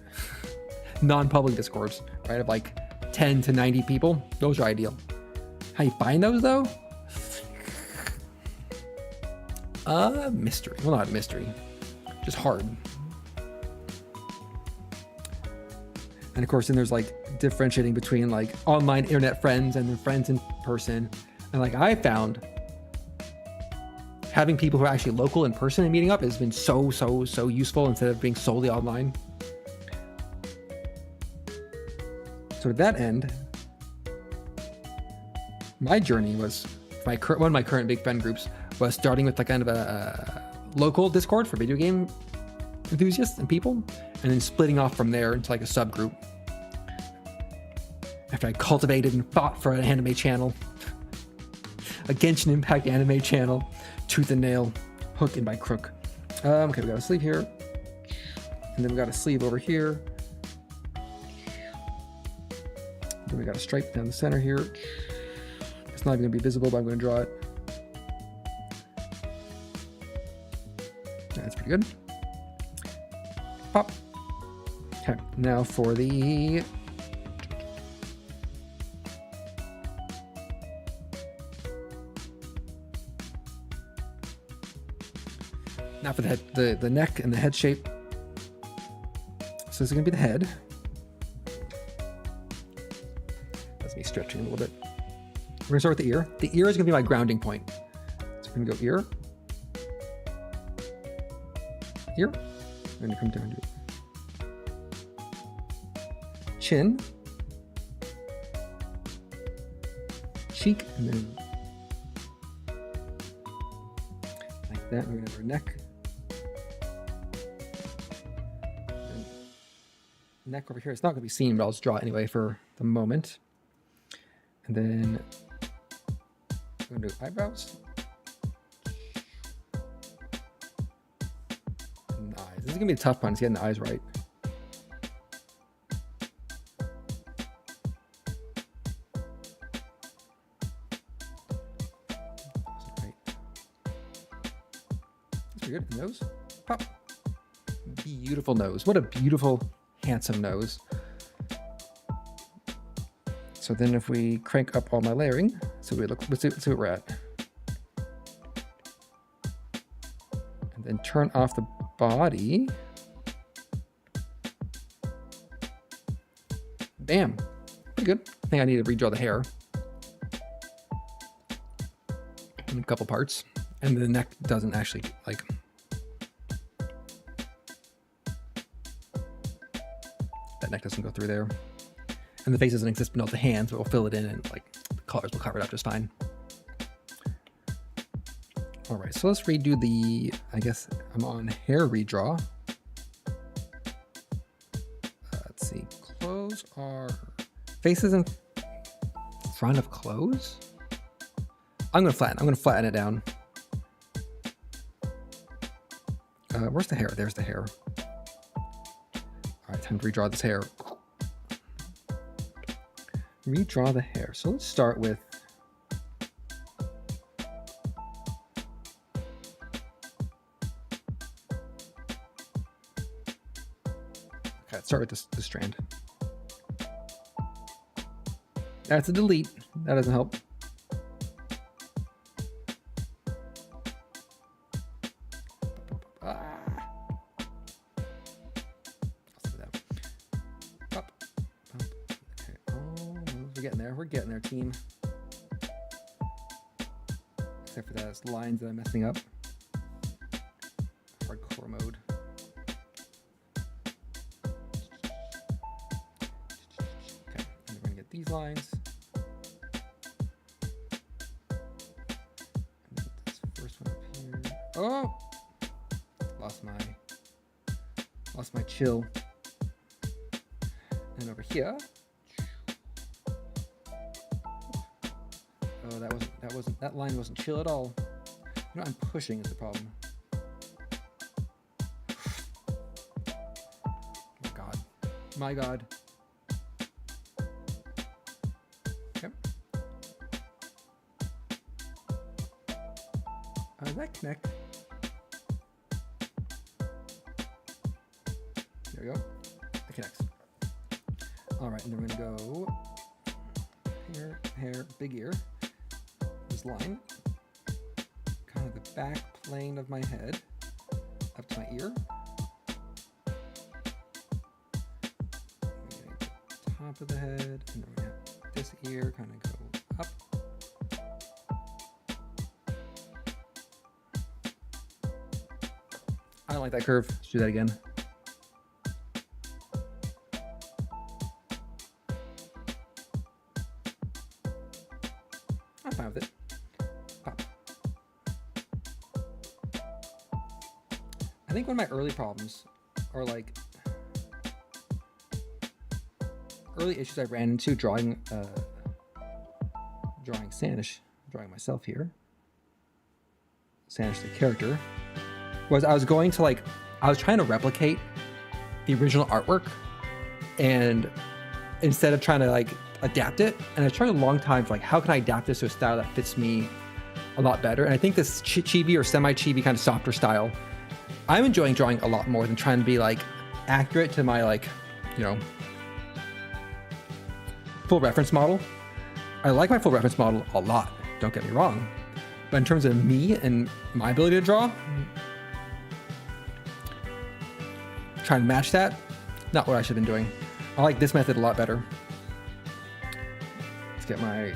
non-public discords, right, of like 10 to 90 people. Those are ideal. How you find those though? Mystery. Well, not mystery, just hard. And of course then there's like differentiating between like online internet friends and their friends in person. And like I found having people who are actually local in person and meeting up has been so useful instead of being solely online. So to that end, my journey was one of my current big friend groups was starting with like kind of a local Discord for video game enthusiasts and people, and then splitting off from there into like a subgroup. After I cultivated and fought for an anime channel, a Genshin Impact anime channel, tooth and nail, hook and by crook. Okay, we got a sleeve here, and then we got a sleeve over here. Then we got a stripe down the center here. It's not even gonna be visible, but I'm gonna draw it. That's pretty good. Pop. Okay, now for the head, the neck and the head shape. So this is gonna be the head. That's me stretching a little bit. We're gonna start with the ear. The ear is gonna be my grounding point. So we're gonna go ear. Ear. We're gonna come down to chin. Cheek, and then like that. We're gonna have our neck. Neck over here. It's not going to be seen, but I'll just draw it anyway for the moment. And then I'm going to do eyebrows and eyes. This is going to be a tough one. It's getting the eyes right. That's pretty good. Nose. Pop. Beautiful nose. What a beautiful, handsome nose. So then if we crank up all my layering, so we look, let's see what we're at. And then turn off the body. Bam, pretty good. I think I need to redraw the hair in a couple parts. And the neck doesn't actually like, that neck doesn't go through there. And the face doesn't exist below the hands, but we'll fill it in and like the colors will cover it up just fine. All right, so let's redo the, I guess I'm on hair redraw. Let's see, clothes are, faces in front of clothes? I'm gonna flatten it down. Where's the hair? There's the hair. All right, time to redraw this hair. Redraw the hair. So let's start with let's start with this strand. That's a delete. That doesn't help. We're getting there, team. Except for those lines that I'm messing up. Hardcore mode. Okay, and we're gonna get these lines. And this first one up here. Oh! Lost my chill. And over here. Oh, that line wasn't chill at all. You know, I'm pushing is the problem. Oh God. My God. Okay. Does that connect? There we go. It connects. All right, and then we're gonna go hair, big ear. Line, kind of the back plane of my head up to my ear. Top of the head, and then we have this ear kind of go up. I don't like that curve. Let's do that again. I'm fine with it. think one of my early problems, or like early issues I ran into drawing Sannish, drawing myself here, Sannish the character, was I was trying to replicate the original artwork, and instead of trying to like adapt it, and I tried a long time for like, how can I adapt this to a style that fits me a lot better? And I think this chibi or semi-chibi kind of softer style, I'm enjoying drawing a lot more than trying to be like accurate to my like, you know, full reference model. I like my full reference model a lot, don't get me wrong. But in terms of me and my ability to draw, trying to match that, not what I should have been doing. I like this method a lot better. Let's get my...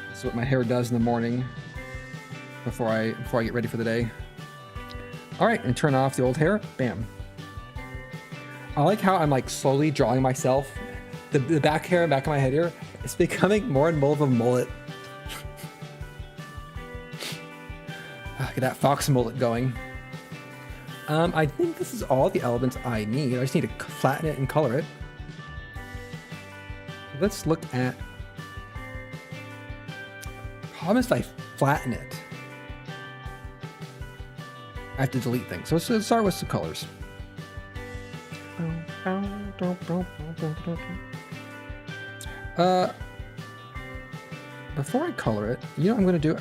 That's what my hair does in the morning before I get ready for the day. All right, and turn off the old hair, bam. I like how I'm like slowly drawing myself. The back hair, back of my head here, it's becoming more and more of a mullet. Get that fox mullet going. I think this is all the elements I need. I just need to flatten it and color it. Let's look at... Problem is if I flatten it, I have to delete things. So let's start with some colors. Before I color it, you know what I'm going to do?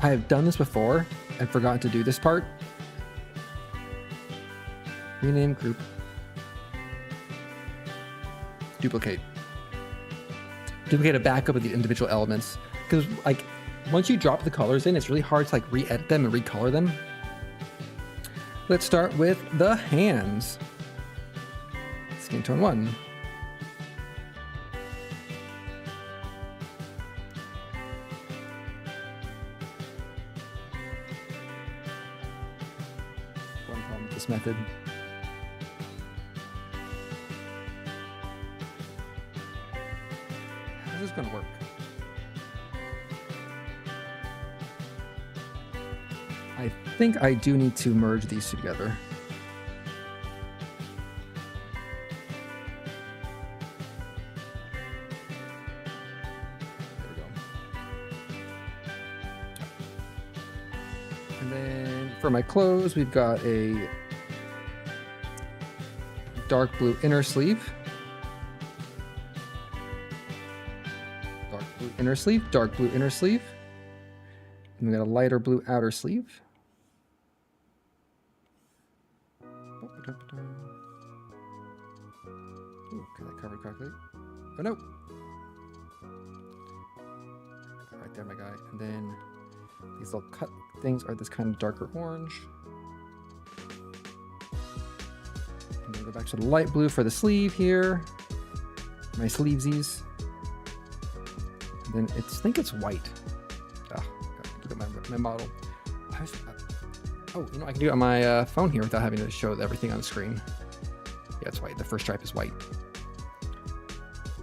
I have done this before and forgotten to do this part. Rename group. Duplicate. Duplicate a backup of the individual elements. Because like once you drop the colors in, it's really hard to like re-edit them and recolor them. Let's start with the hands. Skin tone 1. One problem with this method. How's this gonna work? I think I do need to merge these together. There we go. And then for my clothes, we've got a dark blue inner sleeve. Dark blue inner sleeve, dark blue inner sleeve. And we got a lighter blue outer sleeve. Ooh, can I cover correctly? Oh no! Right there, my guy. And then these little cut things are this kind of darker orange. And then go back to the light blue for the sleeve here. My sleevesies. And then I think it's white. Look at my model. Oh, you know, I can do it on my phone here without having to show everything on the screen. Yeah, it's white. The first stripe is white.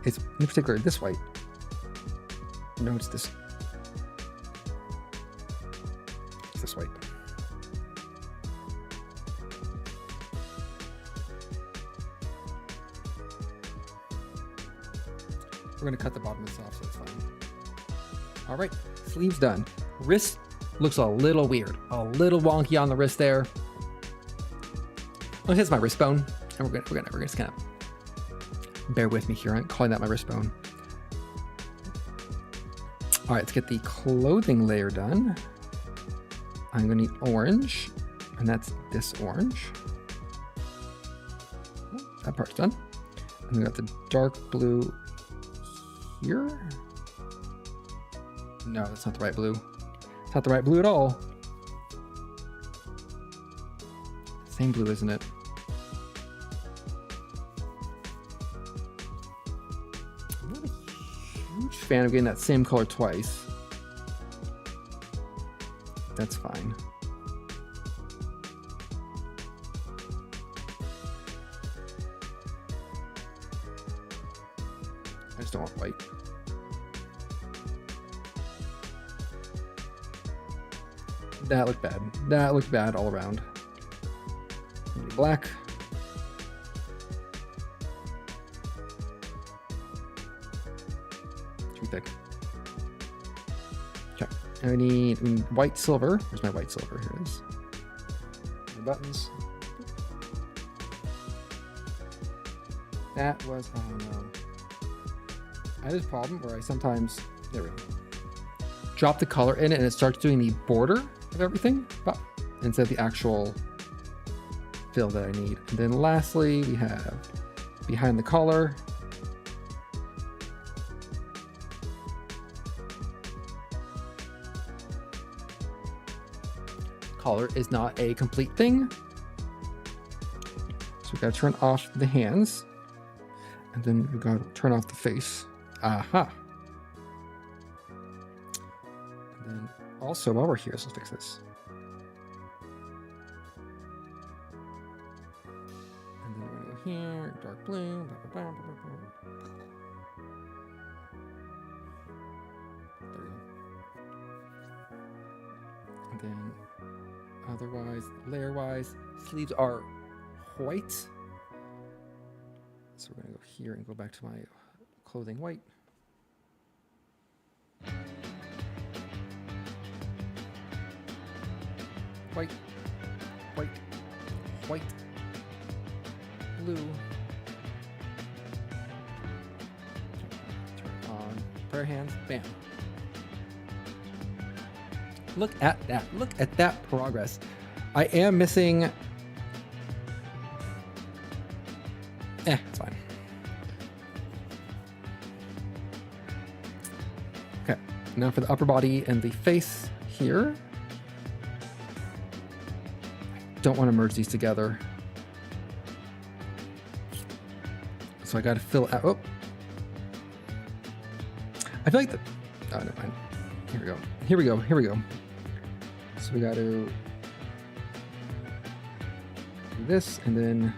It's in particular this white. No, it's this. It's this white. We're going to cut the bottom of this off, so it's fine. All right, sleeves done. Wrist looks a little weird, a little wonky on the wrist there. Oh, here's my wrist bone, and we're gonna just kind of bear with me here. I'm calling that my wrist bone. All right, let's get the clothing layer done. I'm gonna need orange, and that's this orange. That part's done. And we got the dark blue here. No, that's not the right blue. It's not the right blue at all. Same blue, isn't it? I'm not a huge fan of getting that same color twice. That's fine. I just don't want white. That looked bad. That looked bad all around. Black. Too thick. Okay. I need white silver. Where's my white silver? Here it is. The buttons. That was, oh no. I have this problem where I sometimes, there we go, drop the color in it and it starts doing the border of everything instead of the actual fill that I need. And then lastly, we have behind the collar. Collar is not a complete thing. So we gotta turn off the hands. And then we gotta turn off the face. Aha. And then also while we're here, so let's fix this. And then we're gonna go here, dark blue. Blah, blah, blah, blah, blah. There we go. And then otherwise, layer-wise, sleeves are white. So we're gonna go here and go back to my clothing white. White, white, white, blue. Turn on prayer hands, bam. Look at that, look at that progress. I am missing, it's fine. Okay, now for the upper body and the face here. Don't want to merge these together. So I got to fill out, oh. I feel like the, oh, never mind. Here we go, here we go, here we go. So we got to do this and then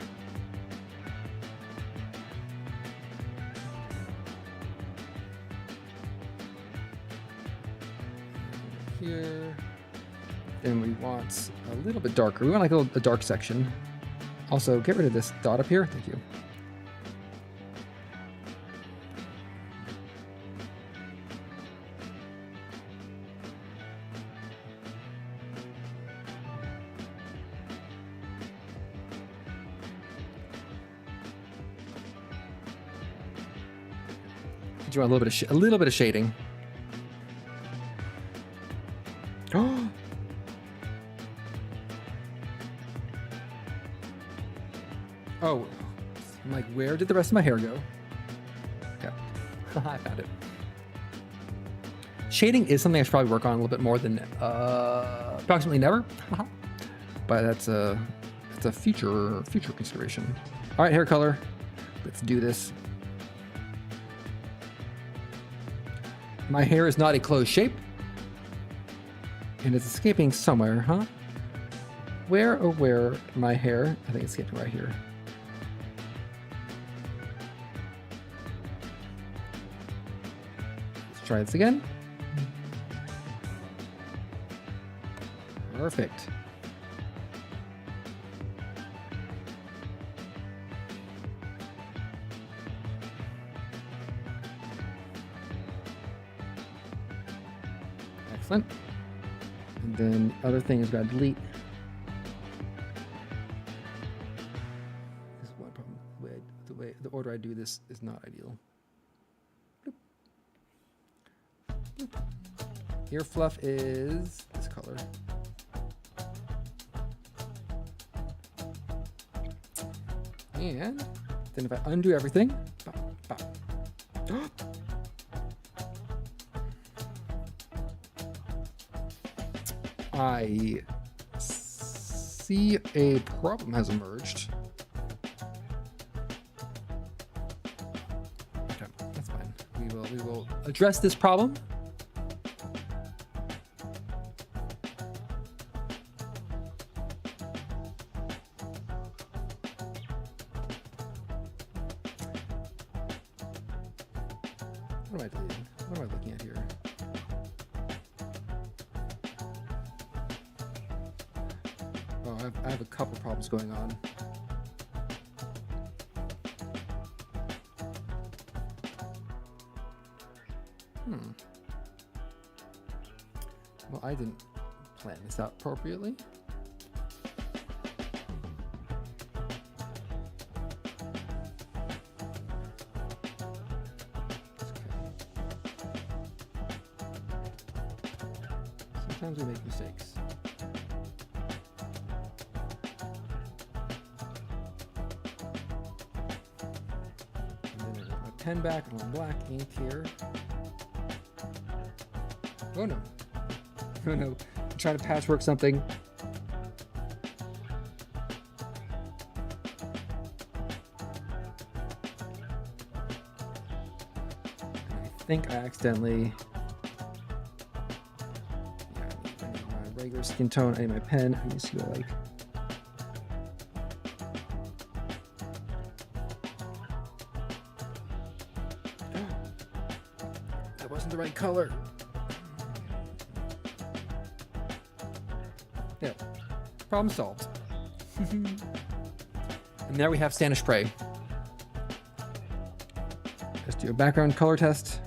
here. Then we want a little bit darker. We want like a dark section. Also, get rid of this dot up here. Thank you. Do you want a little bit of shading? Oh. Oh, I'm like, where did the rest of my hair go? Okay, I found it. Shading is something I should probably work on a little bit more than approximately never, but that's a future consideration. All right, hair color. Let's do this. My hair is not a closed shape, and it's escaping somewhere, huh? Where, oh where, my hair? I think it's escaping right here. Let's try this again. Perfect. Excellent. And then the other thing is gotta delete. This is one problem. The order I do this is not ideal. Bloop. Bloop. Ear fluff is this color. And then if I undo everything, bop, bop. I see a problem has emerged. Okay, that's fine. We will address this problem. What am I deleting? What am I looking at here? Oh, I have a couple problems going on. Well, I didn't plan this out appropriately. Sometimes we make mistakes. And then I got my pen back and my black ink here. Oh no. Oh no. I'm trying to patchwork something. I think I accidentally. I need my regular skin tone. I need my pen. I need to go like. That wasn't the right color. Yeah, problem solved. And there we have Sannish spray. Let's do a background color test.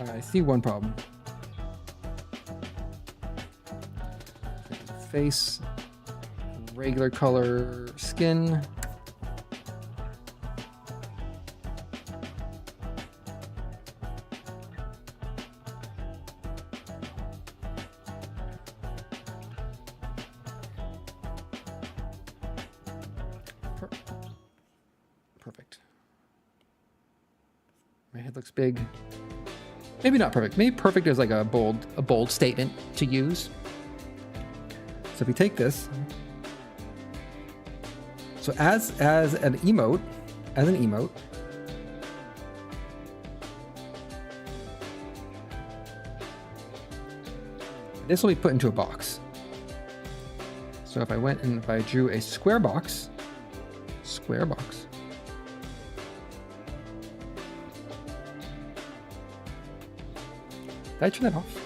I see one problem. Face, regular color skin. Perfect. My head looks big. Maybe not perfect. Maybe perfect is like a bold statement to use. So if we take this, so as an emote, this will be put into a box. So if I went and if I drew a square box. Did I turn that off?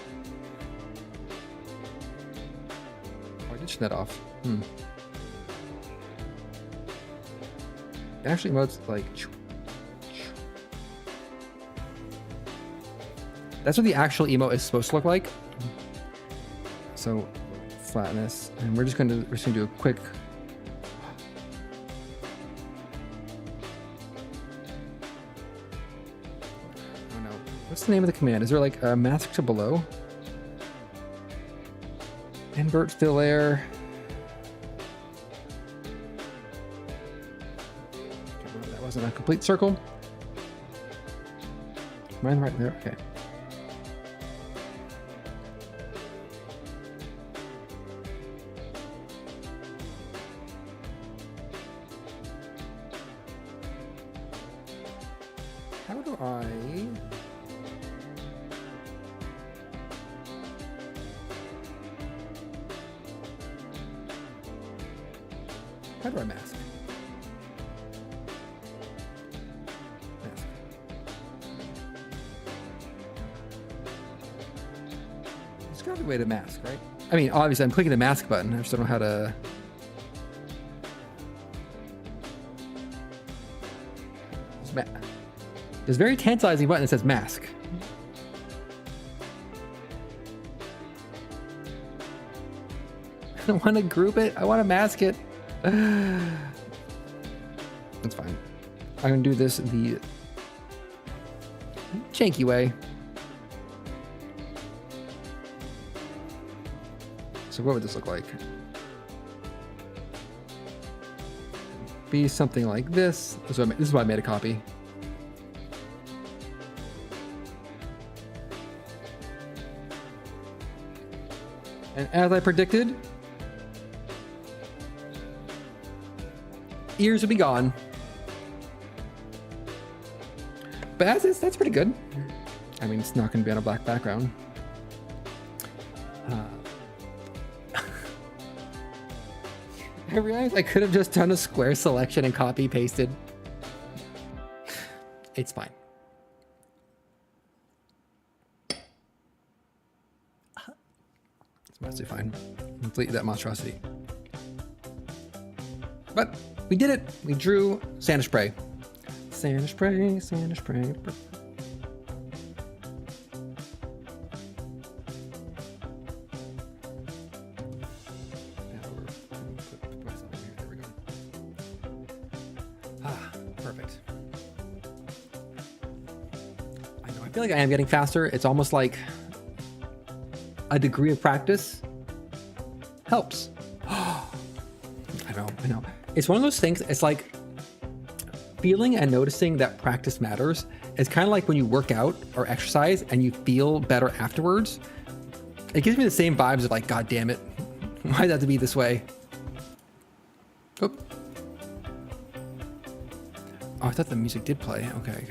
Oh, I did turn that off. It actually emotes like. That's what the actual emote is supposed to look like. So flatness, and we're just gonna do a quick. What's the name of the command? Is there like a mask to below? Invert fill layer. That wasn't a complete circle. Mine right there. Okay. How do I? How do I mask? There's gotta be a way to mask, right? I mean, obviously I'm clicking the mask button. I just don't know how to... There's a very tantalizing button that says mask. I don't want to group it. I want to mask it. That's fine. I'm going to do this the janky way. So what would this look like? Be something like this. This is why I made a copy. And as I predicted, ears will be gone. But as is, that's pretty good. I mean, it's not going to be on a black background. I realized I could have just done a square selection and copy pasted. It's fine. It's mostly fine. Complete that monstrosity. But we did it. We drew Sannish prey. Sannish prey, Sannish prey. There we go. Ah, perfect. I know. I feel like I am getting faster. It's almost like a degree of practice helps. I know. It's one of those things. It's like feeling and noticing that practice matters. It's kind of like when you work out or exercise and you feel better afterwards. It gives me the same vibes of like, God damn it. Why does it have to be this way? Oh, I thought the music did play. Okay.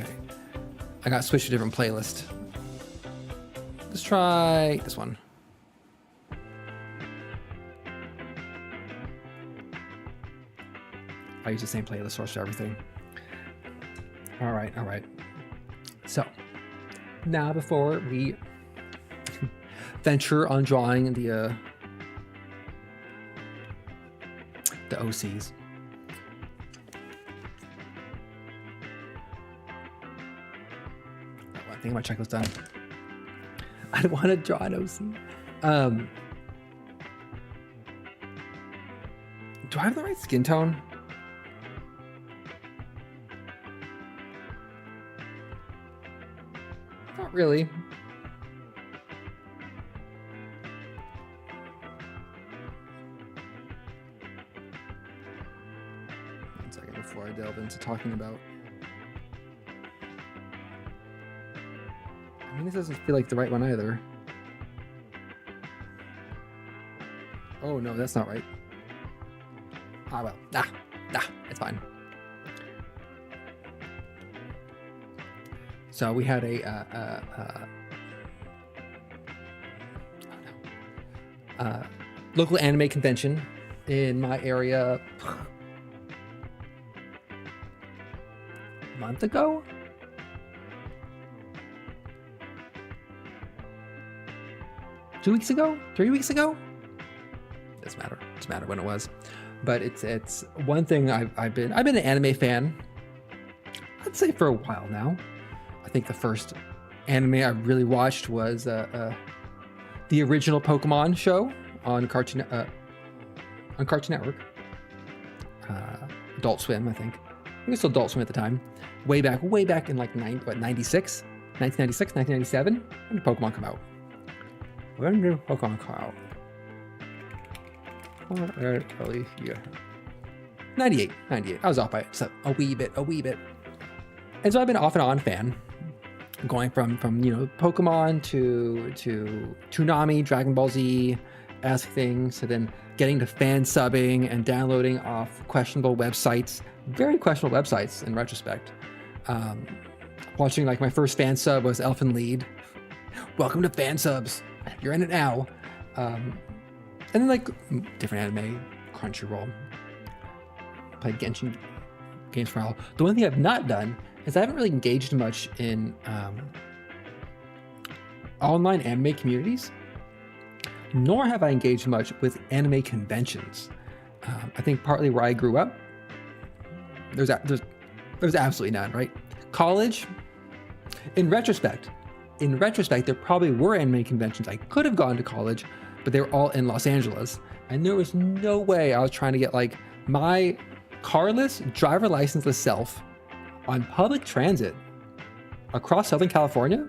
I got switched to a different playlist. Let's try this one. I use the same playlist source for everything. All right. So now before we venture on drawing the OCs, I think my checklist done. I don't want to draw an OC. Do I have the right skin tone? Not really. 1 second before I delve into talking about. I mean, this doesn't feel like the right one either. Oh no, that's not right. Ah well, it's fine. So we had a local anime convention in my area a month ago. Two weeks ago? 3 weeks ago? Doesn't matter when it was. But it's one thing I've been an anime fan, I'd say, for a while now. I think the first anime I really watched was the original Pokemon show on Cartoon Network. Adult Swim, I think. It was still Adult Swim at the time. Way back in like 1996, 1997. When did Pokemon come out? When did Pokemon come out? Early, yeah. 98. I was off by so a wee bit. And so I've been off and on fan, going from Pokemon to Toonami, Dragon Ball Z-esque things, to then getting to fan subbing and downloading off questionable websites, very questionable websites in retrospect. Watching like my first fan sub was Elfin Lied. Welcome to fan subs. You're in it now. And then like different anime, Crunchyroll. Played Genshin games for a while. The one thing I've not done is I haven't really engaged much in online anime communities, nor have I engaged much with anime conventions. I think partly where I grew up, there's absolutely none, right? College, in retrospect, there probably were anime conventions I could have gone to college, but they were all in Los Angeles. And there was no way I was trying to get like my carless, driver licenseless self on public transit across Southern California.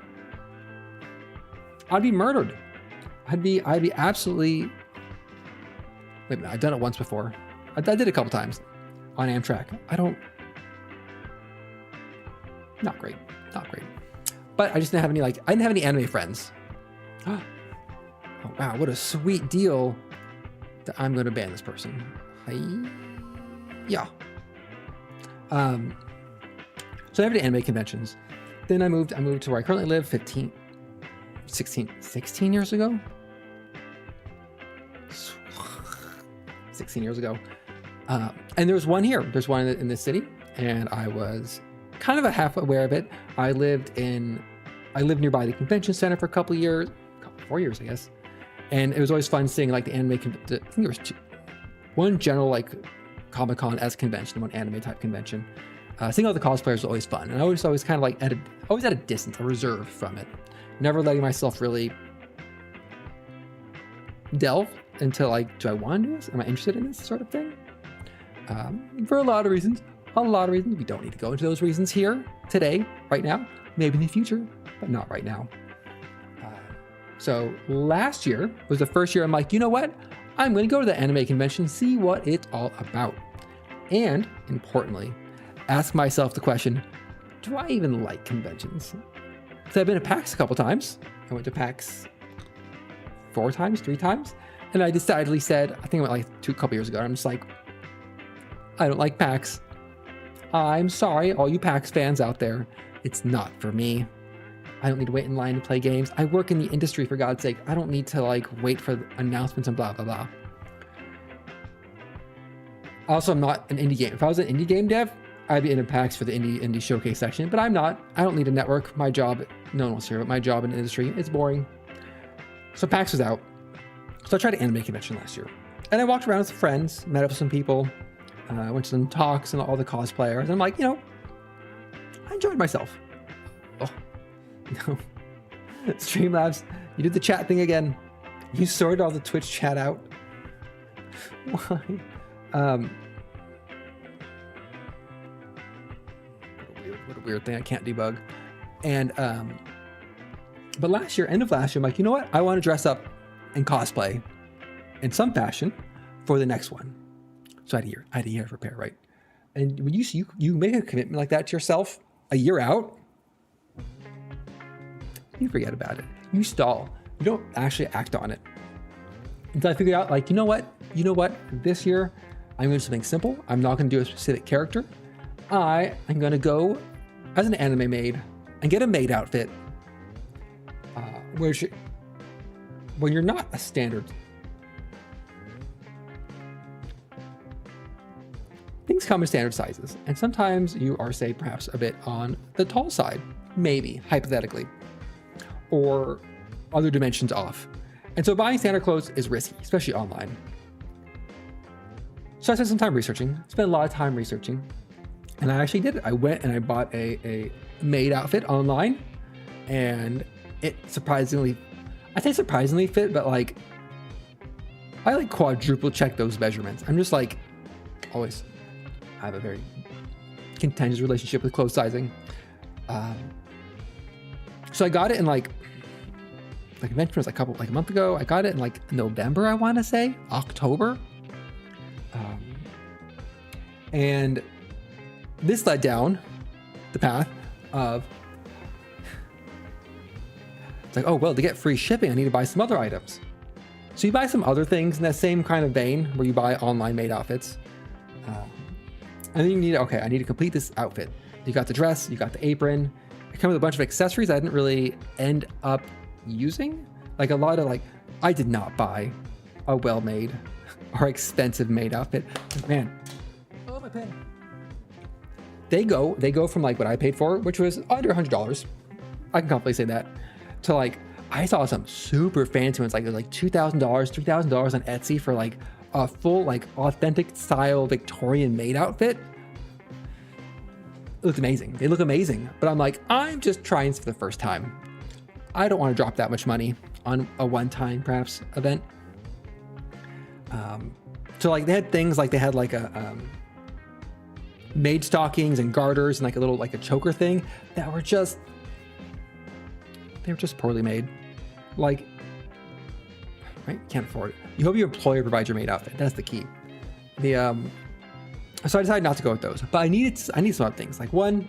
I'd be murdered. I'd be absolutely. Wait a minute, I've done it once before. I did it a couple times on Amtrak. Not great. But I just didn't have any I didn't have any anime friends. Oh wow, what a sweet deal that I'm going to ban this person. Yeah. So I have to anime conventions. Then I moved to where I currently live 16 years ago. 16 years ago. And there's one here. There's one in this city. And I was kind of half aware of it. I lived nearby the convention center for a couple of years, 4 years, I guess. And it was always fun seeing like the anime, I think there was one general like Comic-Con-esque convention, one anime type convention. Seeing all the cosplayers was always fun. And I was always kind of like always at a distance, a reserve from it. Never letting myself really delve into like, do I want to do this? Am I interested in this sort of thing? For a lot of reasons. We don't need to go into those reasons here today, right now, maybe in the future, but not right now. So last year was the first year I'm like, you know what? I'm going to go to the anime convention, see what it's all about. And importantly, ask myself the question, do I even like conventions? So I've been to PAX a couple times. I went to PAX 3 times. And I decidedly said, I think I went like a couple years ago, I'm just like, I don't like PAX. I'm sorry, all you PAX fans out there. It's not for me. I don't need to wait in line to play games. I work in the industry, for God's sake. I don't need to like wait for announcements and blah, blah, blah. Also, I'm not an indie game. If I was an indie game dev, I'd be in a PAX for the indie showcase section, but I'm not. I don't need a network. My job, no one wants to hear about my job in the industry. It's boring. So PAX was out. So I tried an anime convention last year. And I walked around with some friends, met up with some people, went to some talks and all the cosplayers. And I'm like, I enjoyed myself. Oh, no. Streamlabs, you did the chat thing again. You sorted all the Twitch chat out. Why? What a weird thing I can't debug. And but last year, end of last year, I'm like, you know what? I want to dress up and cosplay in some fashion for the next one. So I had a year to prepare, right? And when you make a commitment like that to yourself a year out, you forget about it. You stall. You don't actually act on it. Until I figured out, like, you know what? This year, I'm going to do something simple. I'm not going to do a specific character. I am going to go as an anime maid and get a maid outfit, when you're not a standard. Things come in standard sizes, and sometimes you are, say, perhaps a bit on the tall side, maybe, hypothetically, or other dimensions off. And so buying standard clothes is risky, especially online. So I spent some time researching, spent a lot of time researching, and I actually did it. I went and I bought a maid outfit online, and it surprisingly fit, but like, I like quadruple check those measurements. I'm just like, always, I have a very contentious relationship with clothes sizing. So I got it in like convention was like a month ago. I got it in like November, I want to say, October. And this led down the path of, it's like, oh, well, to get free shipping, I need to buy some other items. So you buy some other things in that same kind of vein where you buy online made outfits. And then you need, okay, I need to complete this outfit. You got the dress, you got the apron. It comes with a bunch of accessories I didn't really end up using. Like a lot of like, I did not buy a well-made or expensive made outfit. Man, oh, my pen. They go from like what I paid for, which was under $100. I can confidently say that, to like, I saw some super fancy ones, like it was like $2,000, $3,000 on Etsy for like a full, like authentic style Victorian maid outfit. It looked amazing. They look amazing, but I'm like, I'm just trying this for the first time. I don't want to drop that much money on a one-time perhaps event. So like they had things like, they had like a maid stockings and garters and like a little, like a choker thing that were just, they were just poorly made. Like, right? Can't afford it. You hope your employer provides your maid outfit. That's the key. So I decided not to go with those, but I needed some other things. Like one,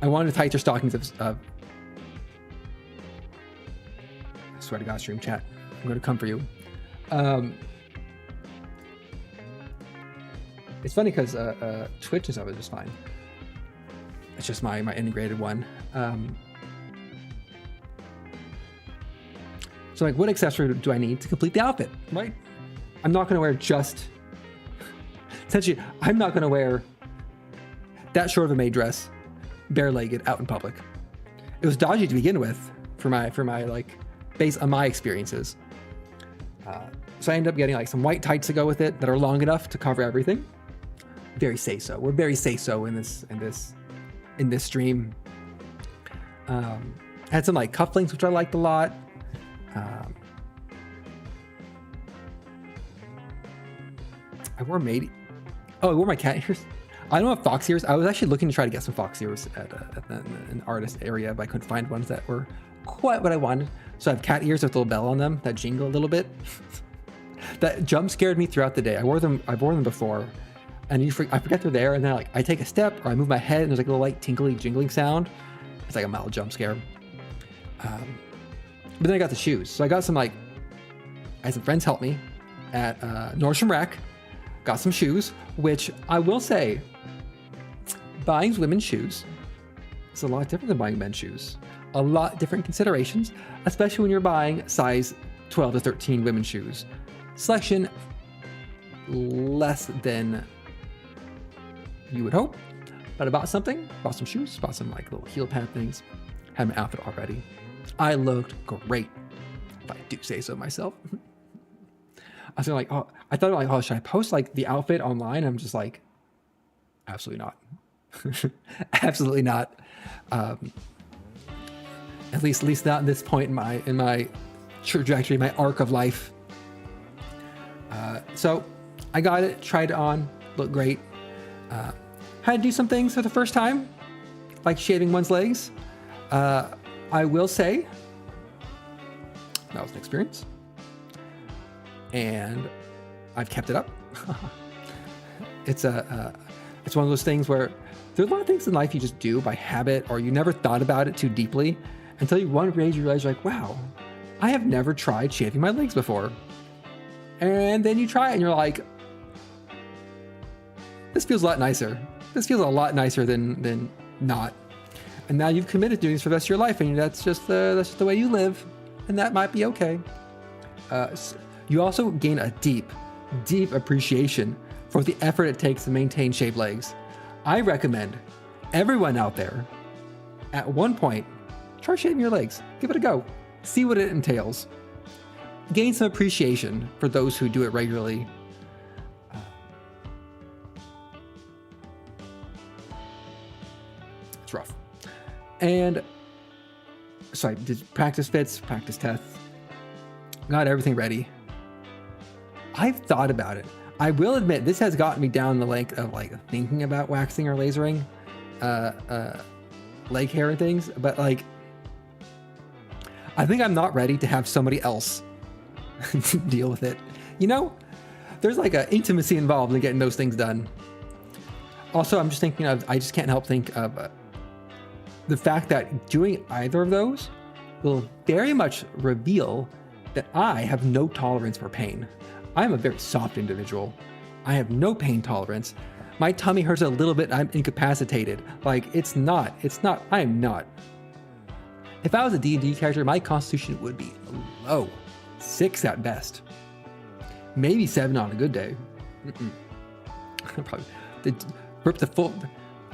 I wanted tighter stockings of I swear to God, stream chat, I'm going to come for you. It's funny because Twitch and stuff is just fine. It's just my integrated one. So like, what accessory do I need to complete the outfit, right? I'm not going to wear essentially, I'm not going to wear that short of a maid dress, bare-legged out in public. It was dodgy to begin with for my like, based on my experiences. So I ended up getting like some white tights to go with it that are long enough to cover everything. Very say-so. We're very say-so in this stream. Had some like cufflinks, which I liked a lot. I wore maid. Oh, I wore my cat ears. I don't have fox ears. I was actually looking to try to get some fox ears at an artist area, but I couldn't find ones that were quite what I wanted. So I have cat ears with a little bell on them that jingle a little bit. That jump scared me throughout the day. I've worn them before, and I forget they're there, and then like I take a step or I move my head, and there's like a little like tinkly jingling sound. It's like a mild jump scare. But then I got the shoes. So I got some like, I had some friends help me at Nordstrom Rack. Got some shoes, which I will say, buying women's shoes is a lot different than buying men's shoes. A lot different considerations, especially when you're buying size 12 to 13 women's shoes. Selection less than you would hope, but I bought something, bought some shoes, bought some like little heel pad things, had my outfit all ready. I looked great, if I do say so myself. I was like, oh, I thought like, oh, should I post like the outfit online? I'm just like, absolutely not. Absolutely not. At least not at this point in my trajectory, my arc of life. So I got it, tried it on, looked great. Had to do some things for the first time, like shaving one's legs. I will say that was an experience. And I've kept it up. It's one of those things where there's a lot of things in life you just do by habit, or you never thought about it too deeply until you one day you realize you're like, wow, I have never tried shaving my legs before. And then you try it and you're like, this feels a lot nicer. This feels a lot nicer than not. And now you've committed to doing this for the rest of your life, and that's just the way you live, and that might be okay. You also gain a deep appreciation for the effort it takes to maintain shaved legs. I recommend everyone out there, at one point, try shaving your legs. Give it a go. See what it entails. Gain some appreciation for those who do it regularly. It's rough. And so I did practice fits, practice tests, got everything ready. I've thought about it. I will admit this has gotten me down the length of like thinking about waxing or lasering leg hair and things, but like I think I'm not ready to have somebody else deal with it. You know, there's like an intimacy involved in getting those things done. Also, I'm just thinking of, I just can't help think of the fact that doing either of those will very much reveal that I have no tolerance for pain. I'm a very soft individual. I have no pain tolerance. My tummy hurts a little bit. I'm incapacitated. Like it's not, I am not. If I was a D&D character, my constitution would be low. 6 at best. Maybe 7 on a good day. Probably rip the full,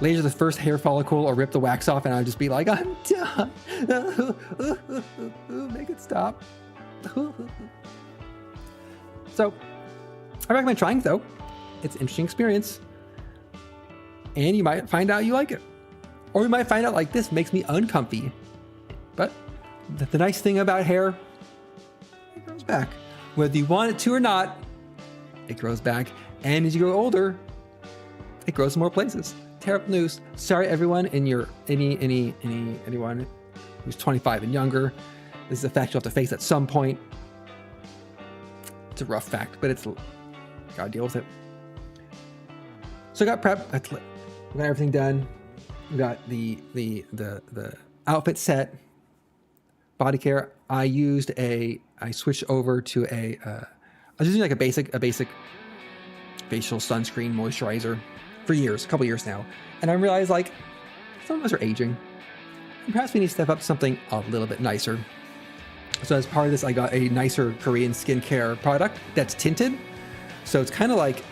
laser the first hair follicle or rip the wax off and I'd just be like, I'm done. Make it stop. So I recommend trying though. It's an interesting experience. And you might find out you like it. Or you might find out like this makes me uncomfy. But the nice thing about hair, it grows back. Whether you want it to or not, it grows back. And as you grow older, it grows in more places. Terrible news. Sorry everyone in your anyone who's 25 and younger. This is a fact you'll have to face at some point. It's a rough fact, but it's gotta deal with it. So I got prep. We got everything done. We got the outfit set, body care. I switched over to I was using like a basic facial sunscreen moisturizer for years, a couple years now, and I realized like some of us are aging, and perhaps we need to step up to something a little bit nicer. So as part of this, I got a nicer Korean skincare product that's tinted. So it's kind of like,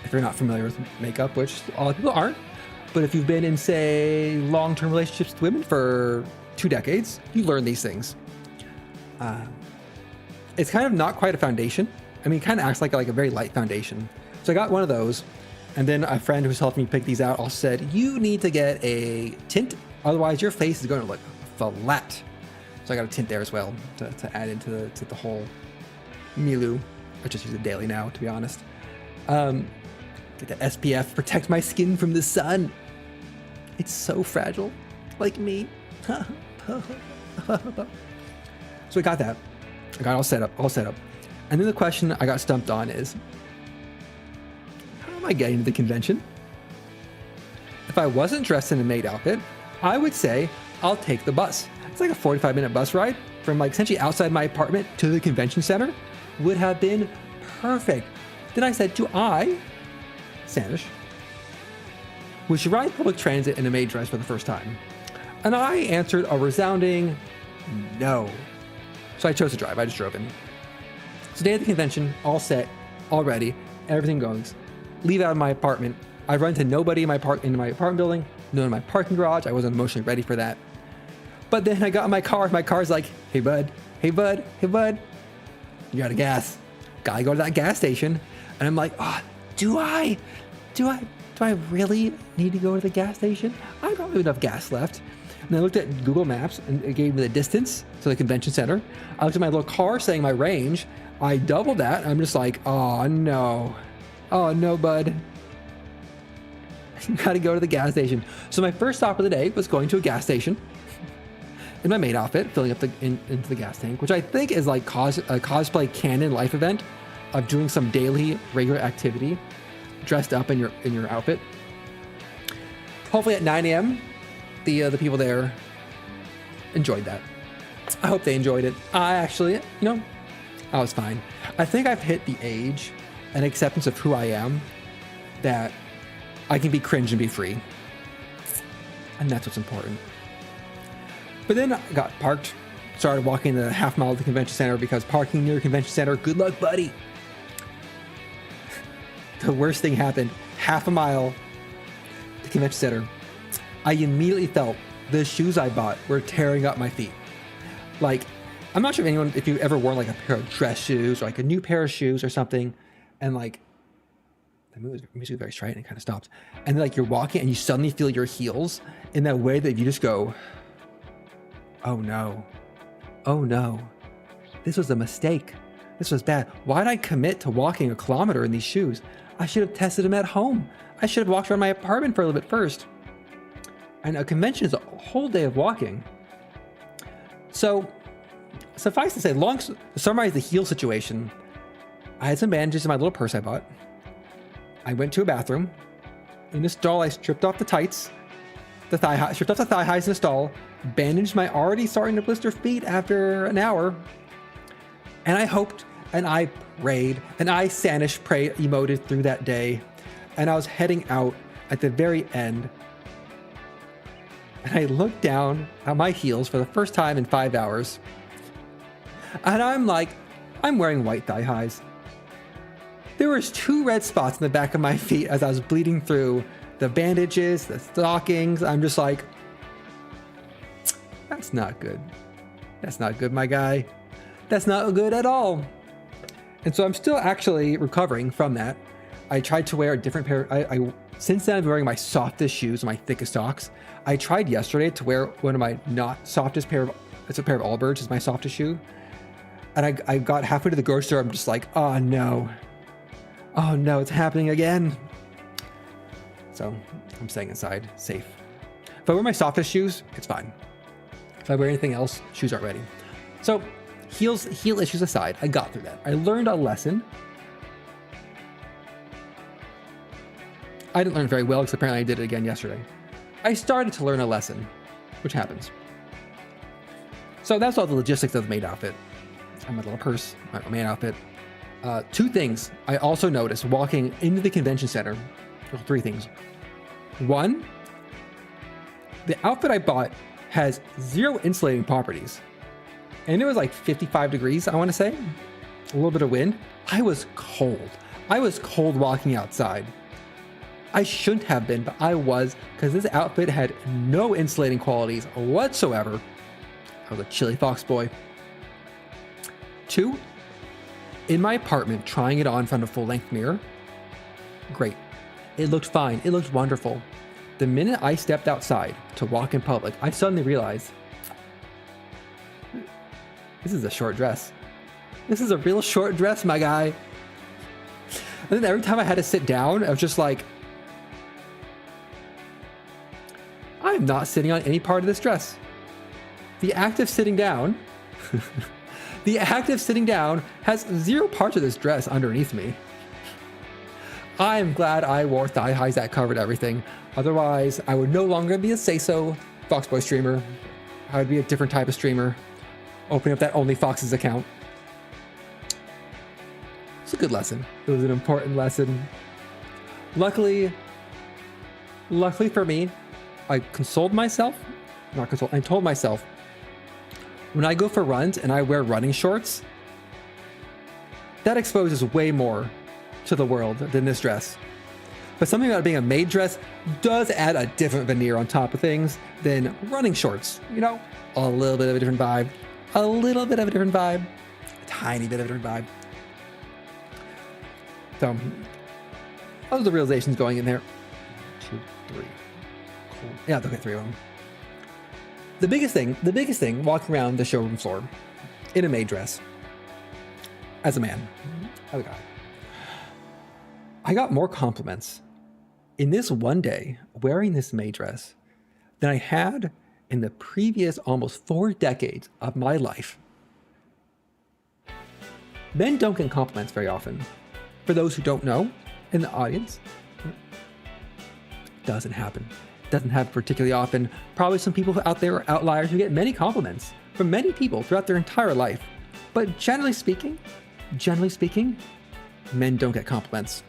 if you're not familiar with makeup, which a lot of people aren't, but if you've been in, say, long-term relationships with women for 2 decades, you learn these things. It's kind of not quite a foundation. I mean, it kind of acts like a very light foundation. So I got one of those. And then a friend who's helping me pick these out also said, you need to get a tint. Otherwise, your face is going to look flat. So I got a tint there as well to add into the whole milieu. I just use it daily now, to be honest. Get the SPF, protect my skin from the sun. It's so fragile, like me. So I got that. I got all set up. And then the question I got stumped on is, how am I getting to the convention? If I wasn't dressed in a maid outfit, I would say I'll take the bus. It's like a 45-minute bus ride from like essentially outside my apartment to the convention center. Would have been perfect. Then I said, do I, Sannish, we should ride public transit in a maid dress for the first time? And I answered a resounding no. So I chose to drive. I just drove in. So day of the convention, all set, all ready, everything goes. Leave out of my apartment. I run into nobody in my apartment building, no in my parking garage. I wasn't emotionally ready for that. But then I got in my car. My car's like, hey bud, you got a gas. Gotta go to that gas station. And I'm like, oh, do I really need to go to the gas station? I don't have enough gas left. And I looked at Google Maps and it gave me the distance to the convention center. I looked at my little car saying my range. I doubled that. I'm just like, oh no, bud. You gotta go to the gas station. So my first stop of the day was going to a gas station in my maid outfit, filling up into the gas tank, which I think is like a cosplay canon life event of doing some daily regular activity dressed up in your outfit. Hopefully at 9 a.m. the people there enjoyed that. I hope they enjoyed it. I actually, I was fine. I think I've hit the age and acceptance of who I am that I can be cringe and be free. And that's what's important. But then I got parked, started walking the half mile to the convention center because parking near a convention center, good luck, buddy. The worst thing happened. Half a mile to the convention center. I immediately felt the shoes I bought were tearing up my feet. Like, I'm not sure if you've ever worn like a pair of dress shoes or like a new pair of shoes or something, and like the music is very striking and it kind of stops. And then like you're walking and you suddenly feel your heels in that way that you just go, oh no, this was a mistake. This was bad. Why did I commit to walking a kilometer in these shoes? I should have tested them at home. I should have walked around my apartment for a little bit first. And a convention is a whole day of walking. So suffice to say, to summarize the heel situation, I had some bandages in my little purse I bought. I went to a bathroom. In the stall, I stripped off the tights, stripped off the thigh highs in the stall, bandaged my already starting to blister feet after an hour. And I hoped and I prayed and I Sannish emoted through that day. And I was heading out at the very end. And I looked down at my heels for the first time in 5 hours. And I'm like, I'm wearing white thigh highs. There was 2 red spots in the back of my feet as I was bleeding through the bandages, the stockings. I'm just like, that's not good. That's not good, my guy. That's not good at all. And so I'm still actually recovering from that. I tried to wear a different pair. Since then, I've been wearing my softest shoes, my thickest socks. I tried yesterday to wear one of my not softest it's a pair of Allbirds, is my softest shoe. And I got halfway to the grocery store. I'm just like, oh no, it's happening again. So I'm staying inside, safe. If I wear my softest shoes, it's fine. If I wear anything else, shoes aren't ready. So heel issues aside, I got through that. I learned a lesson. I didn't learn very well because apparently I did it again yesterday. I started to learn a lesson, which happens. So that's all the logistics of the maid outfit. My little purse, my maid outfit. 2 things I also noticed walking into the convention center. Well, 3 things. 1, the outfit I bought has 0 insulating properties. And it was like 55 degrees, I want to say. A little bit of wind. I was cold. I was cold walking outside. I shouldn't have been, but I was, because this outfit had no insulating qualities whatsoever. I was a chilly fox boy. 2, In my apartment, trying it on in front of a full-length mirror, great. It looked fine. It looked wonderful. The minute I stepped outside to walk in public, I suddenly realized, this is a short dress. This is a real short dress, my guy. And then every time I had to sit down, I was just like, I'm not sitting on any part of this dress. The act of sitting down, the act of sitting down has 0 parts of this dress underneath me. I'm glad I wore thigh highs that covered everything. Otherwise, I would no longer be a say-so Foxboy streamer. I would be a different type of streamer. Opening up that Only Foxes account. It's a good lesson. It was an important lesson. Luckily for me, I told myself, when I go for runs and I wear running shorts, that exposes way more to the world than this dress. But something about being a maid dress does add a different veneer on top of things than running shorts. You know, a little bit of a different vibe. A little bit of a different vibe. A tiny bit of a different vibe. So, those are the realizations going in there. 2, 3. Cool. Yeah, okay, 3 of them. The biggest thing walking around the showroom floor in a maid dress as a man, as a guy, I got more compliments in this one day wearing this maid dress than I had in the previous almost 4 decades of my life. Men don't get compliments very often. For those who don't know in the audience, doesn't happen. Doesn't happen particularly often. Probably some people out there are outliers who get many compliments from many people throughout their entire life. But generally speaking, men don't get compliments,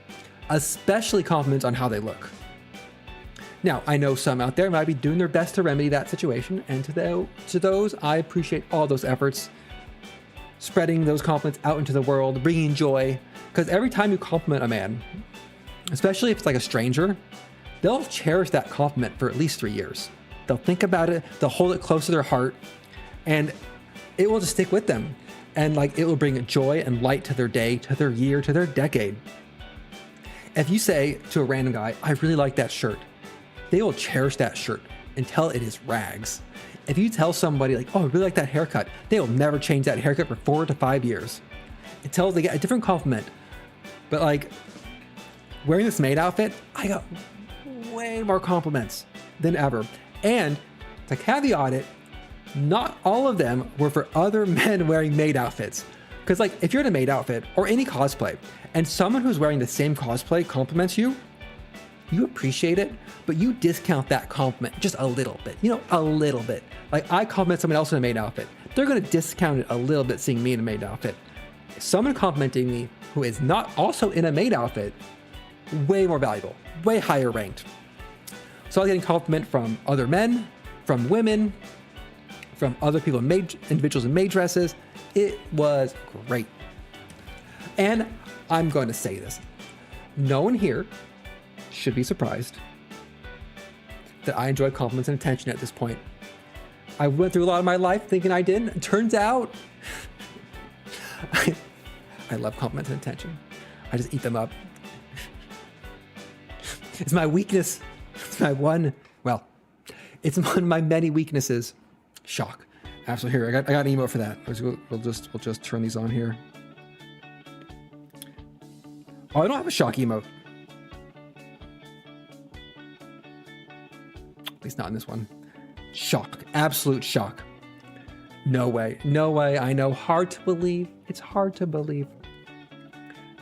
especially compliments on how they look. Now, I know some out there might be doing their best to remedy that situation, and to those, I appreciate all those efforts, spreading those compliments out into the world, bringing joy, because every time you compliment a man, especially if it's like a stranger, they'll cherish that compliment for at least 3 years. They'll think about it, they'll hold it close to their heart, and it will just stick with them. And like, it will bring joy and light to their day, to their year, to their decade. If you say to a random guy, I really like that shirt, they will cherish that shirt until it is rags. If you tell somebody like, oh, I really like that haircut, they will never change that haircut for 4 to 5 years until they get a different compliment. But like, wearing this maid outfit, I got way more compliments than ever. And to caveat it, not all of them were for other men wearing maid outfits. Because like, if you're in a maid outfit or any cosplay and someone who's wearing the same cosplay compliments you, you appreciate it, but you discount that compliment just a little bit, a little bit. Like, I compliment someone else in a maid outfit, they're gonna discount it a little bit seeing me in a maid outfit. Someone complimenting me who is not also in a maid outfit, way more valuable, way higher ranked. So I was getting compliment from other men, from women, from other people, individuals in maid dresses. It was great. And I'm going to say this, no one here should be surprised that I enjoy compliments and attention at this point. I went through a lot of my life thinking I didn't. It turns out I love compliments and attention. I just eat them up. It's my weakness. It's my one, well, it's one of my many weaknesses. Shock. Absolutely. Here, I got an emote for that. We'll just turn these on here. Oh, I don't have a shock emote. At least not in this one. Shock. Absolute shock. No way. No way. I know. Hard to believe. It's hard to believe.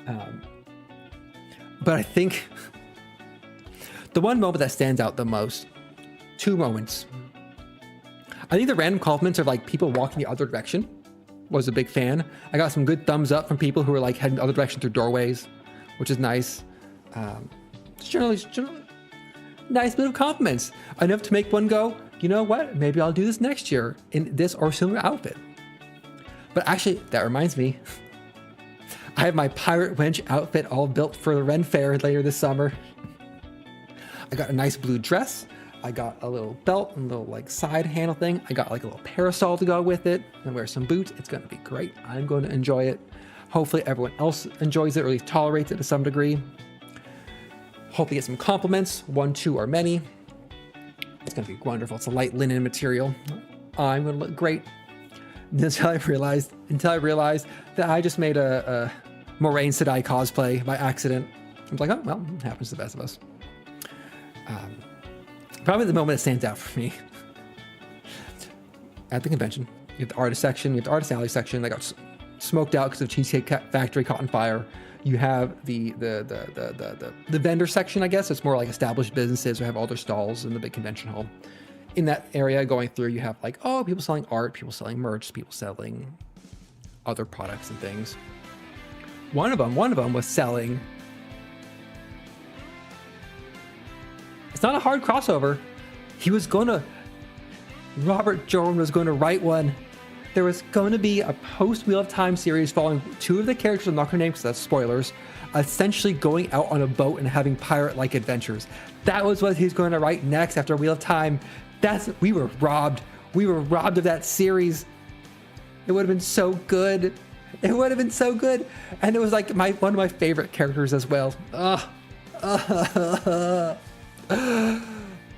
But I think the one moment that stands out the most, 2 moments. I think the random compliments of like people walking the other direction was a big fan. I got some good thumbs up from people who were like heading the other direction through doorways, which is nice. Generally, nice bit of compliments. Enough to make one go, you know what? Maybe I'll do this next year in this or similar outfit. But actually, that reminds me, I have my pirate wench outfit all built for the Ren Fair later this summer. I got a nice blue dress. I got a little belt and a little like side handle thing. I got like a little parasol to go with it and wear some boots. It's going to be great. I'm going to enjoy it. Hopefully everyone else enjoys it, or at least tolerates it to some degree. Hope you get some compliments, 1, 2, or many. It's gonna be wonderful. It's a light linen material. I'm gonna look great. Until I realized that I just made a Moraine Sedai cosplay by accident. I was like, oh, well, it happens to the best of us. Probably the moment that stands out for me. At the convention, you have the artist section, you have the artist alley section that got smoked out because of Cheesecake Factory caught on fire. You have the vendor section, I guess. It's more like established businesses who have all their stalls in the big convention hall. In that area going through, you have like, oh, people selling art, people selling merch, people selling other products and things. One of them was selling. It's not a hard crossover. Robert Jordan was going to write one. There was going to be a post Wheel of Time series following 2 of the characters I'm not going to name because that's spoilers, essentially going out on a boat and having pirate-like adventures. That was what he's going to write next after Wheel of Time. We were robbed. We were robbed of that series. It would have been so good. It would have been so good. And it was like one of my favorite characters as well.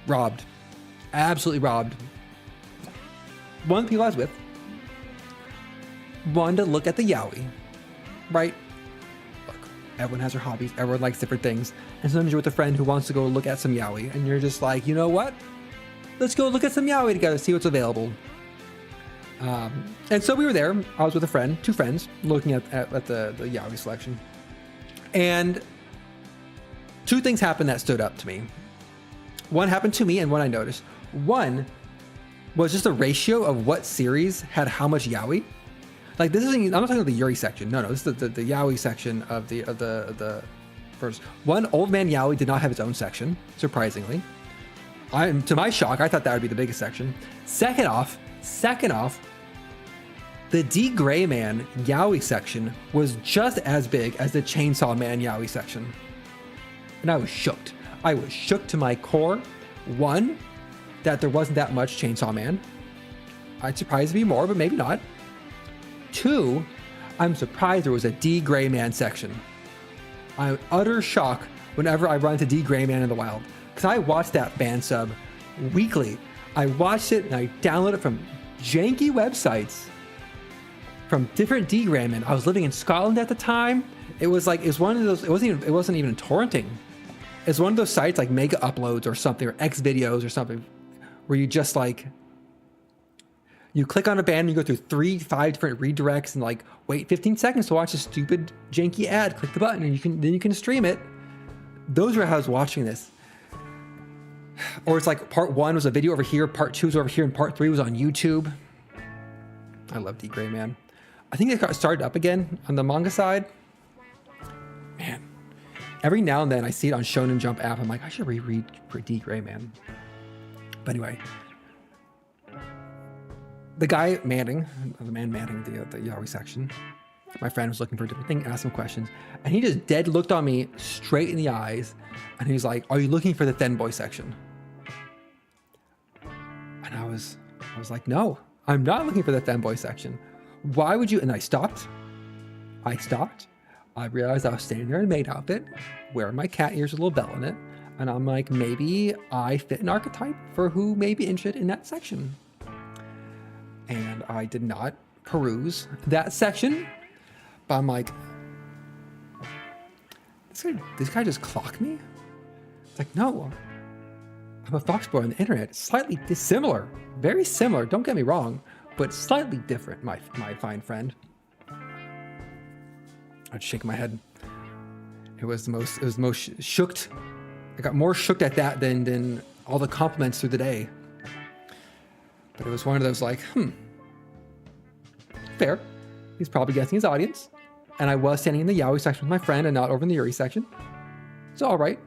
Robbed. Absolutely robbed. One of the people I was with wanted to look at the yaoi, right? Look, everyone has their hobbies. Everyone likes different things. And sometimes you're with a friend who wants to go look at some yaoi, and you're just like, you know what? Let's go look at some yaoi together, see what's available. And so we were there. I was with a friend, 2 friends, looking at the yaoi selection. And 2 things happened that stood up to me. One happened to me and one I noticed. One was just a ratio of what series had how much yaoi. Like this isn't, I'm not talking about the Yuri section. No, this is the yaoi section of the first. One, Old Man Yaoi did not have its own section, surprisingly. To my shock, I thought that would be the biggest section. Second off, the D Gray Man yaoi section was just as big as the Chainsaw Man yaoi section. And I was shooked. I was shook to my core. One, that there wasn't that much Chainsaw Man. I'd surprised to be more, but maybe not. 2, I'm surprised there was a D Gray Man section. I'm utter shock whenever I run into D Gray Man in the wild. Because I watched that fan sub weekly. I watched it and I downloaded it from janky websites from different D Gray Men. I was living in Scotland at the time. It was one of those, it wasn't even torrenting. It's one of those sites like Mega Uploads or something, or X Videos or something, where you just like, you click on a band and you go through 3-5 different redirects and like wait 15 seconds to watch a stupid janky ad. Click the button and then you can stream it. Those were how I was watching this. Or it's like part 1 was a video over here, part 2 was over here, and part 3 was on YouTube. I love D Gray Man. I think they got started up again on the manga side. Man, every now and then I see it on Shonen Jump app. I'm like, I should reread for D Gray Man. But anyway, the man manning the yaoi section, my friend was looking for a different thing, asked him questions, and he just dead looked on me straight in the eyes, and he's like, "Are you looking for the Thenboy section?" And I was like, "No, I'm not looking for the Thenboy section. Why would you?" And I stopped. I realized I was standing there in a maid outfit, wearing my cat ears with a little bell in it, and I'm like, maybe I fit an archetype for who may be interested in that section. And I did not peruse that section, but I'm like, this guy just clocked me? It's like, no, I'm a foxboy on the internet. Slightly dissimilar, very similar, don't get me wrong, but slightly different, my fine friend. I'd shake my head. It was the most shooked. I got more shooked at that than all the compliments through the day. But it was one of those like, fair. He's probably guessing his audience. And I was standing in the yaoi section with my friend and not over in the Yuri section. It's all right.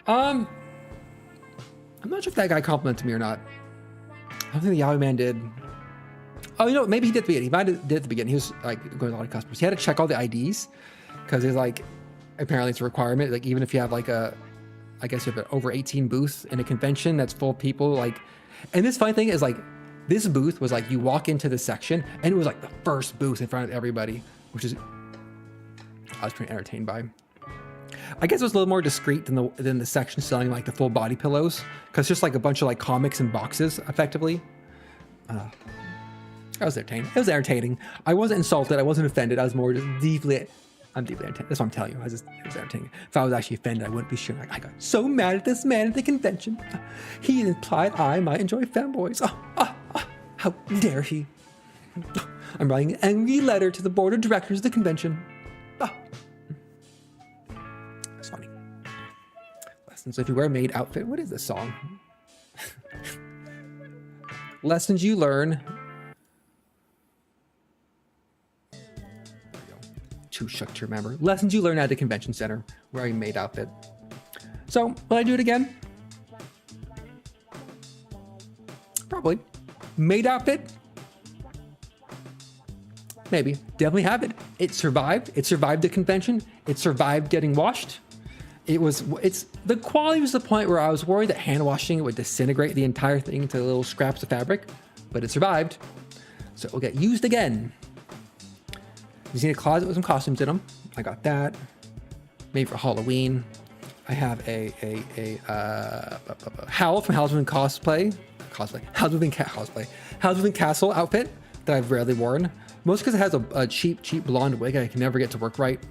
I'm not sure if that guy complimented me or not. I don't think the yaoi man did. Oh, maybe he did at the beginning. He might have did at the beginning. He was like going to a lot of customers. He had to check all the IDs because it's like, apparently it's a requirement. Like even if you have like I guess you have an over 18 booth in a convention that's full of people, like, and this funny thing is like, this booth was like, you walk into the section and it was like the first booth in front of everybody. which is I was pretty entertained by. I guess it was a little more discreet than the section selling like the full body pillows, because just like a bunch of like comics and boxes, effectively. I was entertained. It was entertaining. I wasn't insulted. I wasn't offended. I was more just deeply. I'm deeply entertained. That's what I'm telling you. It was entertaining. If I was actually offended, I wouldn't be sure. Like, I got so mad at this man at the convention. He implied I might enjoy femboys. How dare he? I'm writing an angry letter to the board of directors of the convention. That's funny. Lessons. If you wear a maid outfit, what is this song? Lessons you learn. Too shook to remember. Lessons you learn at the convention center wearing a maid outfit. So, will I do it again? Probably. Maid outfit? Maybe. Definitely have it. It survived. It survived the convention. It survived getting washed. The quality was the point where I was worried that hand washing it would disintegrate the entire thing into little scraps of fabric, but it survived. So it will get used again. You need a closet with some costumes in them. I got that. Made for Halloween. I have a Howl from Howl's Moving Howl's Moving Castle outfit that I've rarely worn. Mostly because it has a cheap blonde wig I can never get to work right.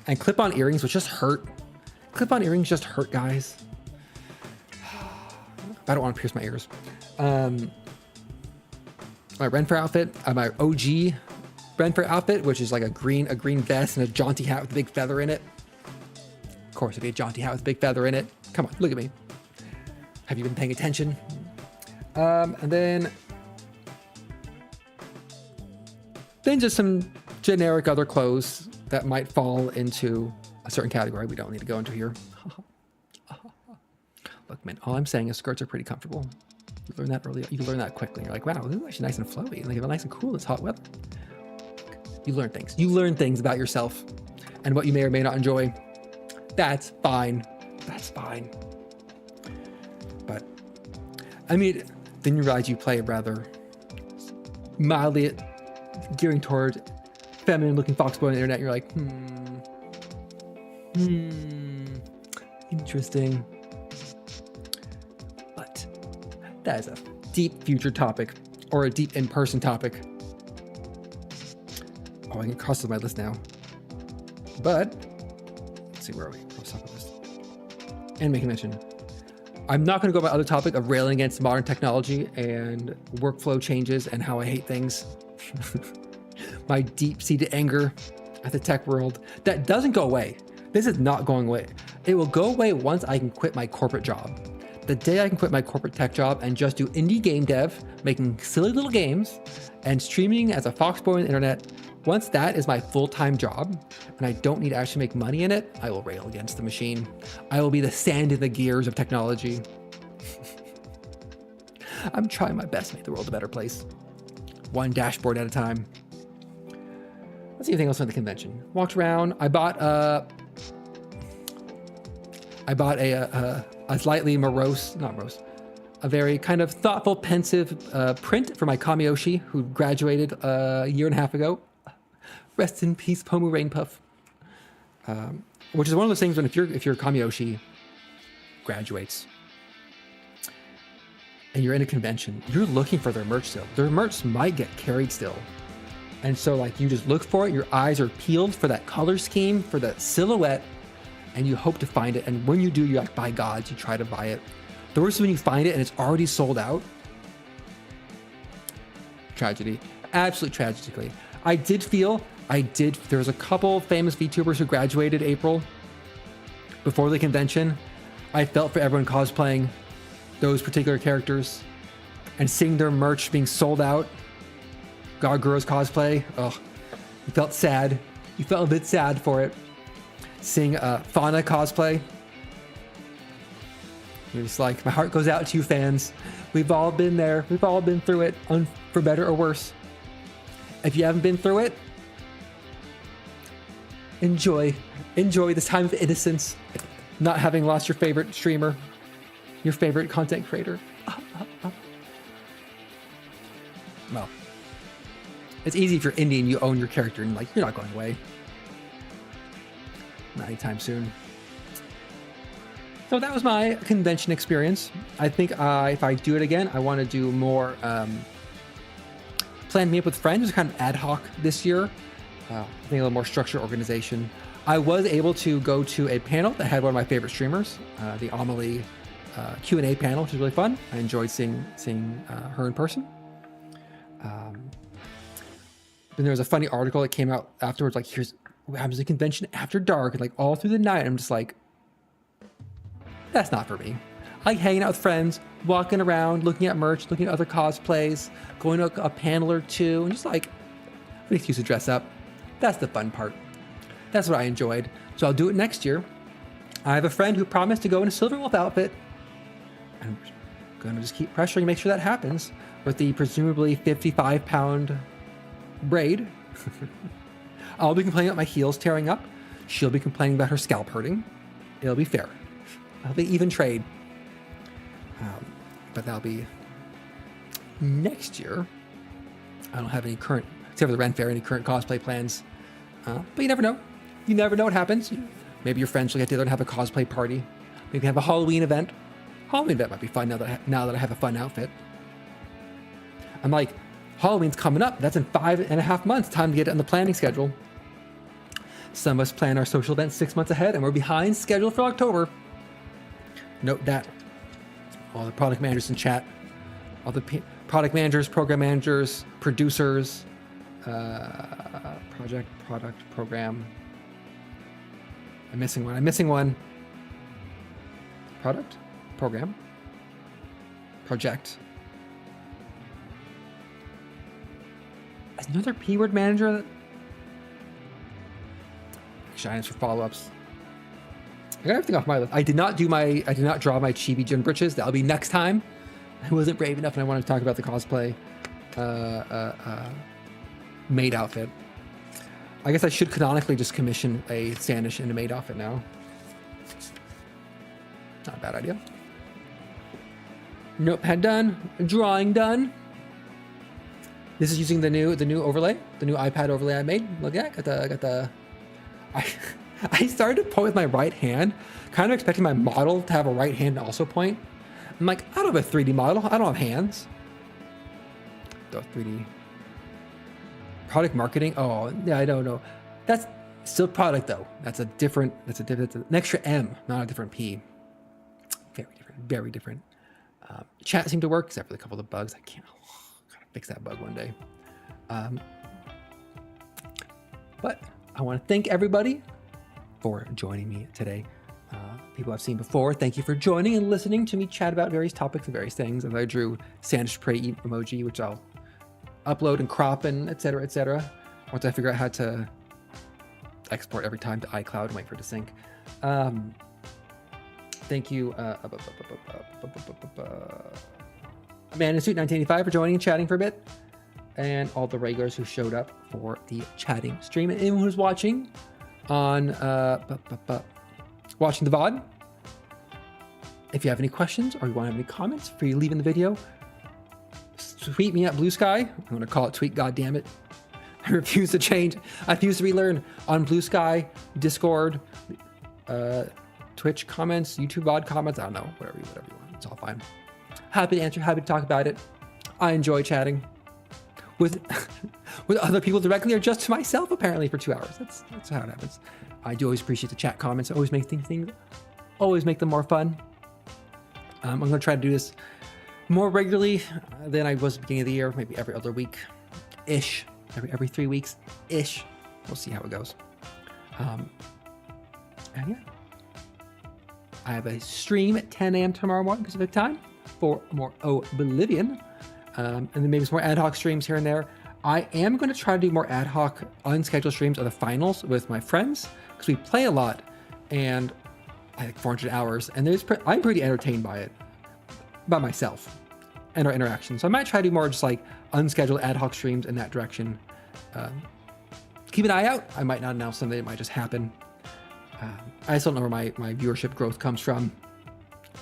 And clip-on earrings, which just hurt. Clip-on earrings just hurt, guys. I don't want to pierce my ears. My Renfair outfit, my OG Renfair outfit, which is like a green vest and a jaunty hat with a big feather in it. Of course, it'd be a jaunty hat with a big feather in it. Come on, look at me. Have you been paying attention? And then just some generic other clothes that might fall into a certain category we don't need to go into here. Look, man, all I'm saying is skirts are pretty comfortable. You learn that early. You learn that quickly. You're like, wow, this is actually nice and flowy. Like, nice and cool. It's hot weather. You learn things. You learn things about yourself and what you may or may not enjoy. That's fine. That's fine. But, I mean, then you realize you play rather mildly gearing toward feminine-looking foxboy on the internet. You're like, interesting. But that is a deep future topic, or a deep in-person topic. Oh, I can cross this my list now. But let's see, where are we? Let's talk about this. Anime convention. I'm not going to go about other topic of railing against modern technology and workflow changes and how I hate things. My deep-seated anger at the tech world that doesn't go away. This is not going away. It will go away once I can quit my corporate job. The day I can quit my corporate tech job and just do indie game dev, making silly little games, and streaming as a foxboy on the internet, once that is my full-time job, and I don't need to actually make money in it, I will rail against the machine. I will be the sand in the gears of technology. I'm trying my best to make the world a better place. One dashboard at a time. Let's see anything else at the convention. Walked around. I bought a slightly a very kind of thoughtful, pensive print for my Kamiyoshi, who graduated a year and a half ago. Rest in peace, Pomu Rainpuff. Which is one of those things when if your Kamiyoshi graduates and you're in a convention, you're looking for their merch still. Their merch might get carried still. And so like you just look for it, your eyes are peeled for that color scheme, for that silhouette, and you hope to find it. And when you do, you're like, by God, you try to buy it. The worst is when you find it and it's already sold out. Tragedy. Absolute tragically. There was a couple famous VTubers who graduated April before the convention. I felt for everyone cosplaying those particular characters and seeing their merch being sold out. Garguro's cosplay. Oh, you felt sad. You felt a bit sad for it. Seeing Fauna cosplay. You're just like, my heart goes out to you fans. We've all been there. We've all been through it, for better or worse. If you haven't been through it, enjoy this time of innocence, not having lost your favorite streamer, your favorite content creator. Well, It's easy if you're indie and you own your character and like you're not going away. Not anytime soon. So that was my convention experience. I think if I do it again, I want to do more planned meetup with friends, kind of ad hoc this year. I think a little more structured organization. I was able to go to a panel that had one of my favorite streamers, the Amelie Q&A panel, which was really fun. I enjoyed seeing her in person. Then there was a funny article that came out afterwards, like, here's what happens at a convention after dark, and like all through the night. I'm just like, that's not for me. I like hanging out with friends, walking around, looking at merch, looking at other cosplays, going to a panel or two, and just like an excuse to dress up. That's the fun part. That's what I enjoyed. So I'll do it next year. I have a friend who promised to go in a Silver Wolf outfit. I'm going to just keep pressuring to make sure that happens with the presumably 55-pound braid. I'll be complaining about my heels tearing up. She'll be complaining about her scalp hurting. It'll be fair. It'll be even trade. But that'll be next year. I don't have any current, except for the Ren Fair, any current cosplay plans. But you never know. You never know what happens. Maybe your friends will get together and have a cosplay party. Maybe have a Halloween event. Halloween event might be fun now that I have a fun outfit. I'm like, Halloween's coming up. That's in 5.5 months. Time to get it on the planning schedule. Some of us plan our social events 6 months ahead, and we're behind schedule for October. Note that. All the product managers in chat, all the product managers, program managers, producers, product, program. I'm missing one. Product, program, project. Another P word manager that shines for follow-ups. I got everything off my list. I did not draw my chibi gin britches. That'll be next time. I wasn't brave enough, and I wanted to talk about the cosplay maid outfit. I guess I should canonically just commission a Sannish and a maid outfit now. Not a bad idea. Notepad done. Drawing done. This is using the new overlay, the new iPad overlay I made. Look at that. Got the. I started to point with my right hand, kind of expecting my model to have a right hand also point. I'm like, I don't have a 3D model. I don't have hands. The 3D. Product marketing. Oh, yeah, I don't know. That's still product though. That's an extra M, not a different P. Very different. Chat seemed to work, except for a couple of the bugs. I can't. Gotta fix that bug one day. But I want to thank everybody for joining me today. People I've seen before, thank you for joining and listening to me chat about various topics and various things. And I drew Sannish Prey emoji, which I'll upload and crop and etc. Once I figure out how to export every time to iCloud and wait for it to sync. Thank you, Man in Suit 1985 for joining and chatting for a bit, and all the regulars who showed up for the chatting stream, and anyone who's watching on watching the VOD. If you have any questions or you want to have any comments, for you leaving the video, tweet me at Blue Sky. I'm going to call it tweet, goddammit. I refuse to change. I refuse to relearn on Blue Sky, Discord, Twitch comments, YouTube VOD comments. I don't know, whatever you want. It's all fine. Happy to answer, happy to talk about it. I enjoy chatting with other people directly or just to myself, apparently, for 2 hours. That's how it happens. I do always appreciate the chat comments. Always make things always make them more fun. I'm going to try to do this more regularly than I was at the beginning of the year, maybe every other week-ish, every 3 weeks-ish. We'll see how it goes. And yeah. I have a stream at 10 a.m. tomorrow morning Pacific time for more Oblivion. And then maybe some more ad hoc streams here and there. I am going to try to do more ad hoc unscheduled streams of the finals with my friends, because we play a lot, and I think 400 hours, and I'm pretty entertained by it, by myself and our interaction. So I might try to do more just like unscheduled ad hoc streams in that direction. Keep an eye out. I might not announce something. It might just happen. I still don't know where my viewership growth comes from.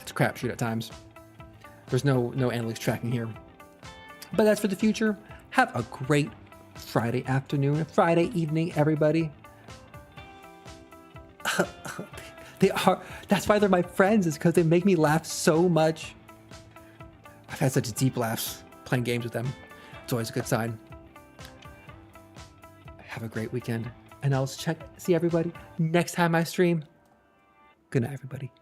It's a crapshoot at times. There's no analytics tracking here. But that's for the future. Have a great Friday afternoon, Friday evening, everybody. They are. That's why they're my friends, is because they make me laugh so much. I've had such deep laughs playing games with them. It's always a good sign. Have a great weekend. And I'll see everybody next time I stream. Good night, everybody.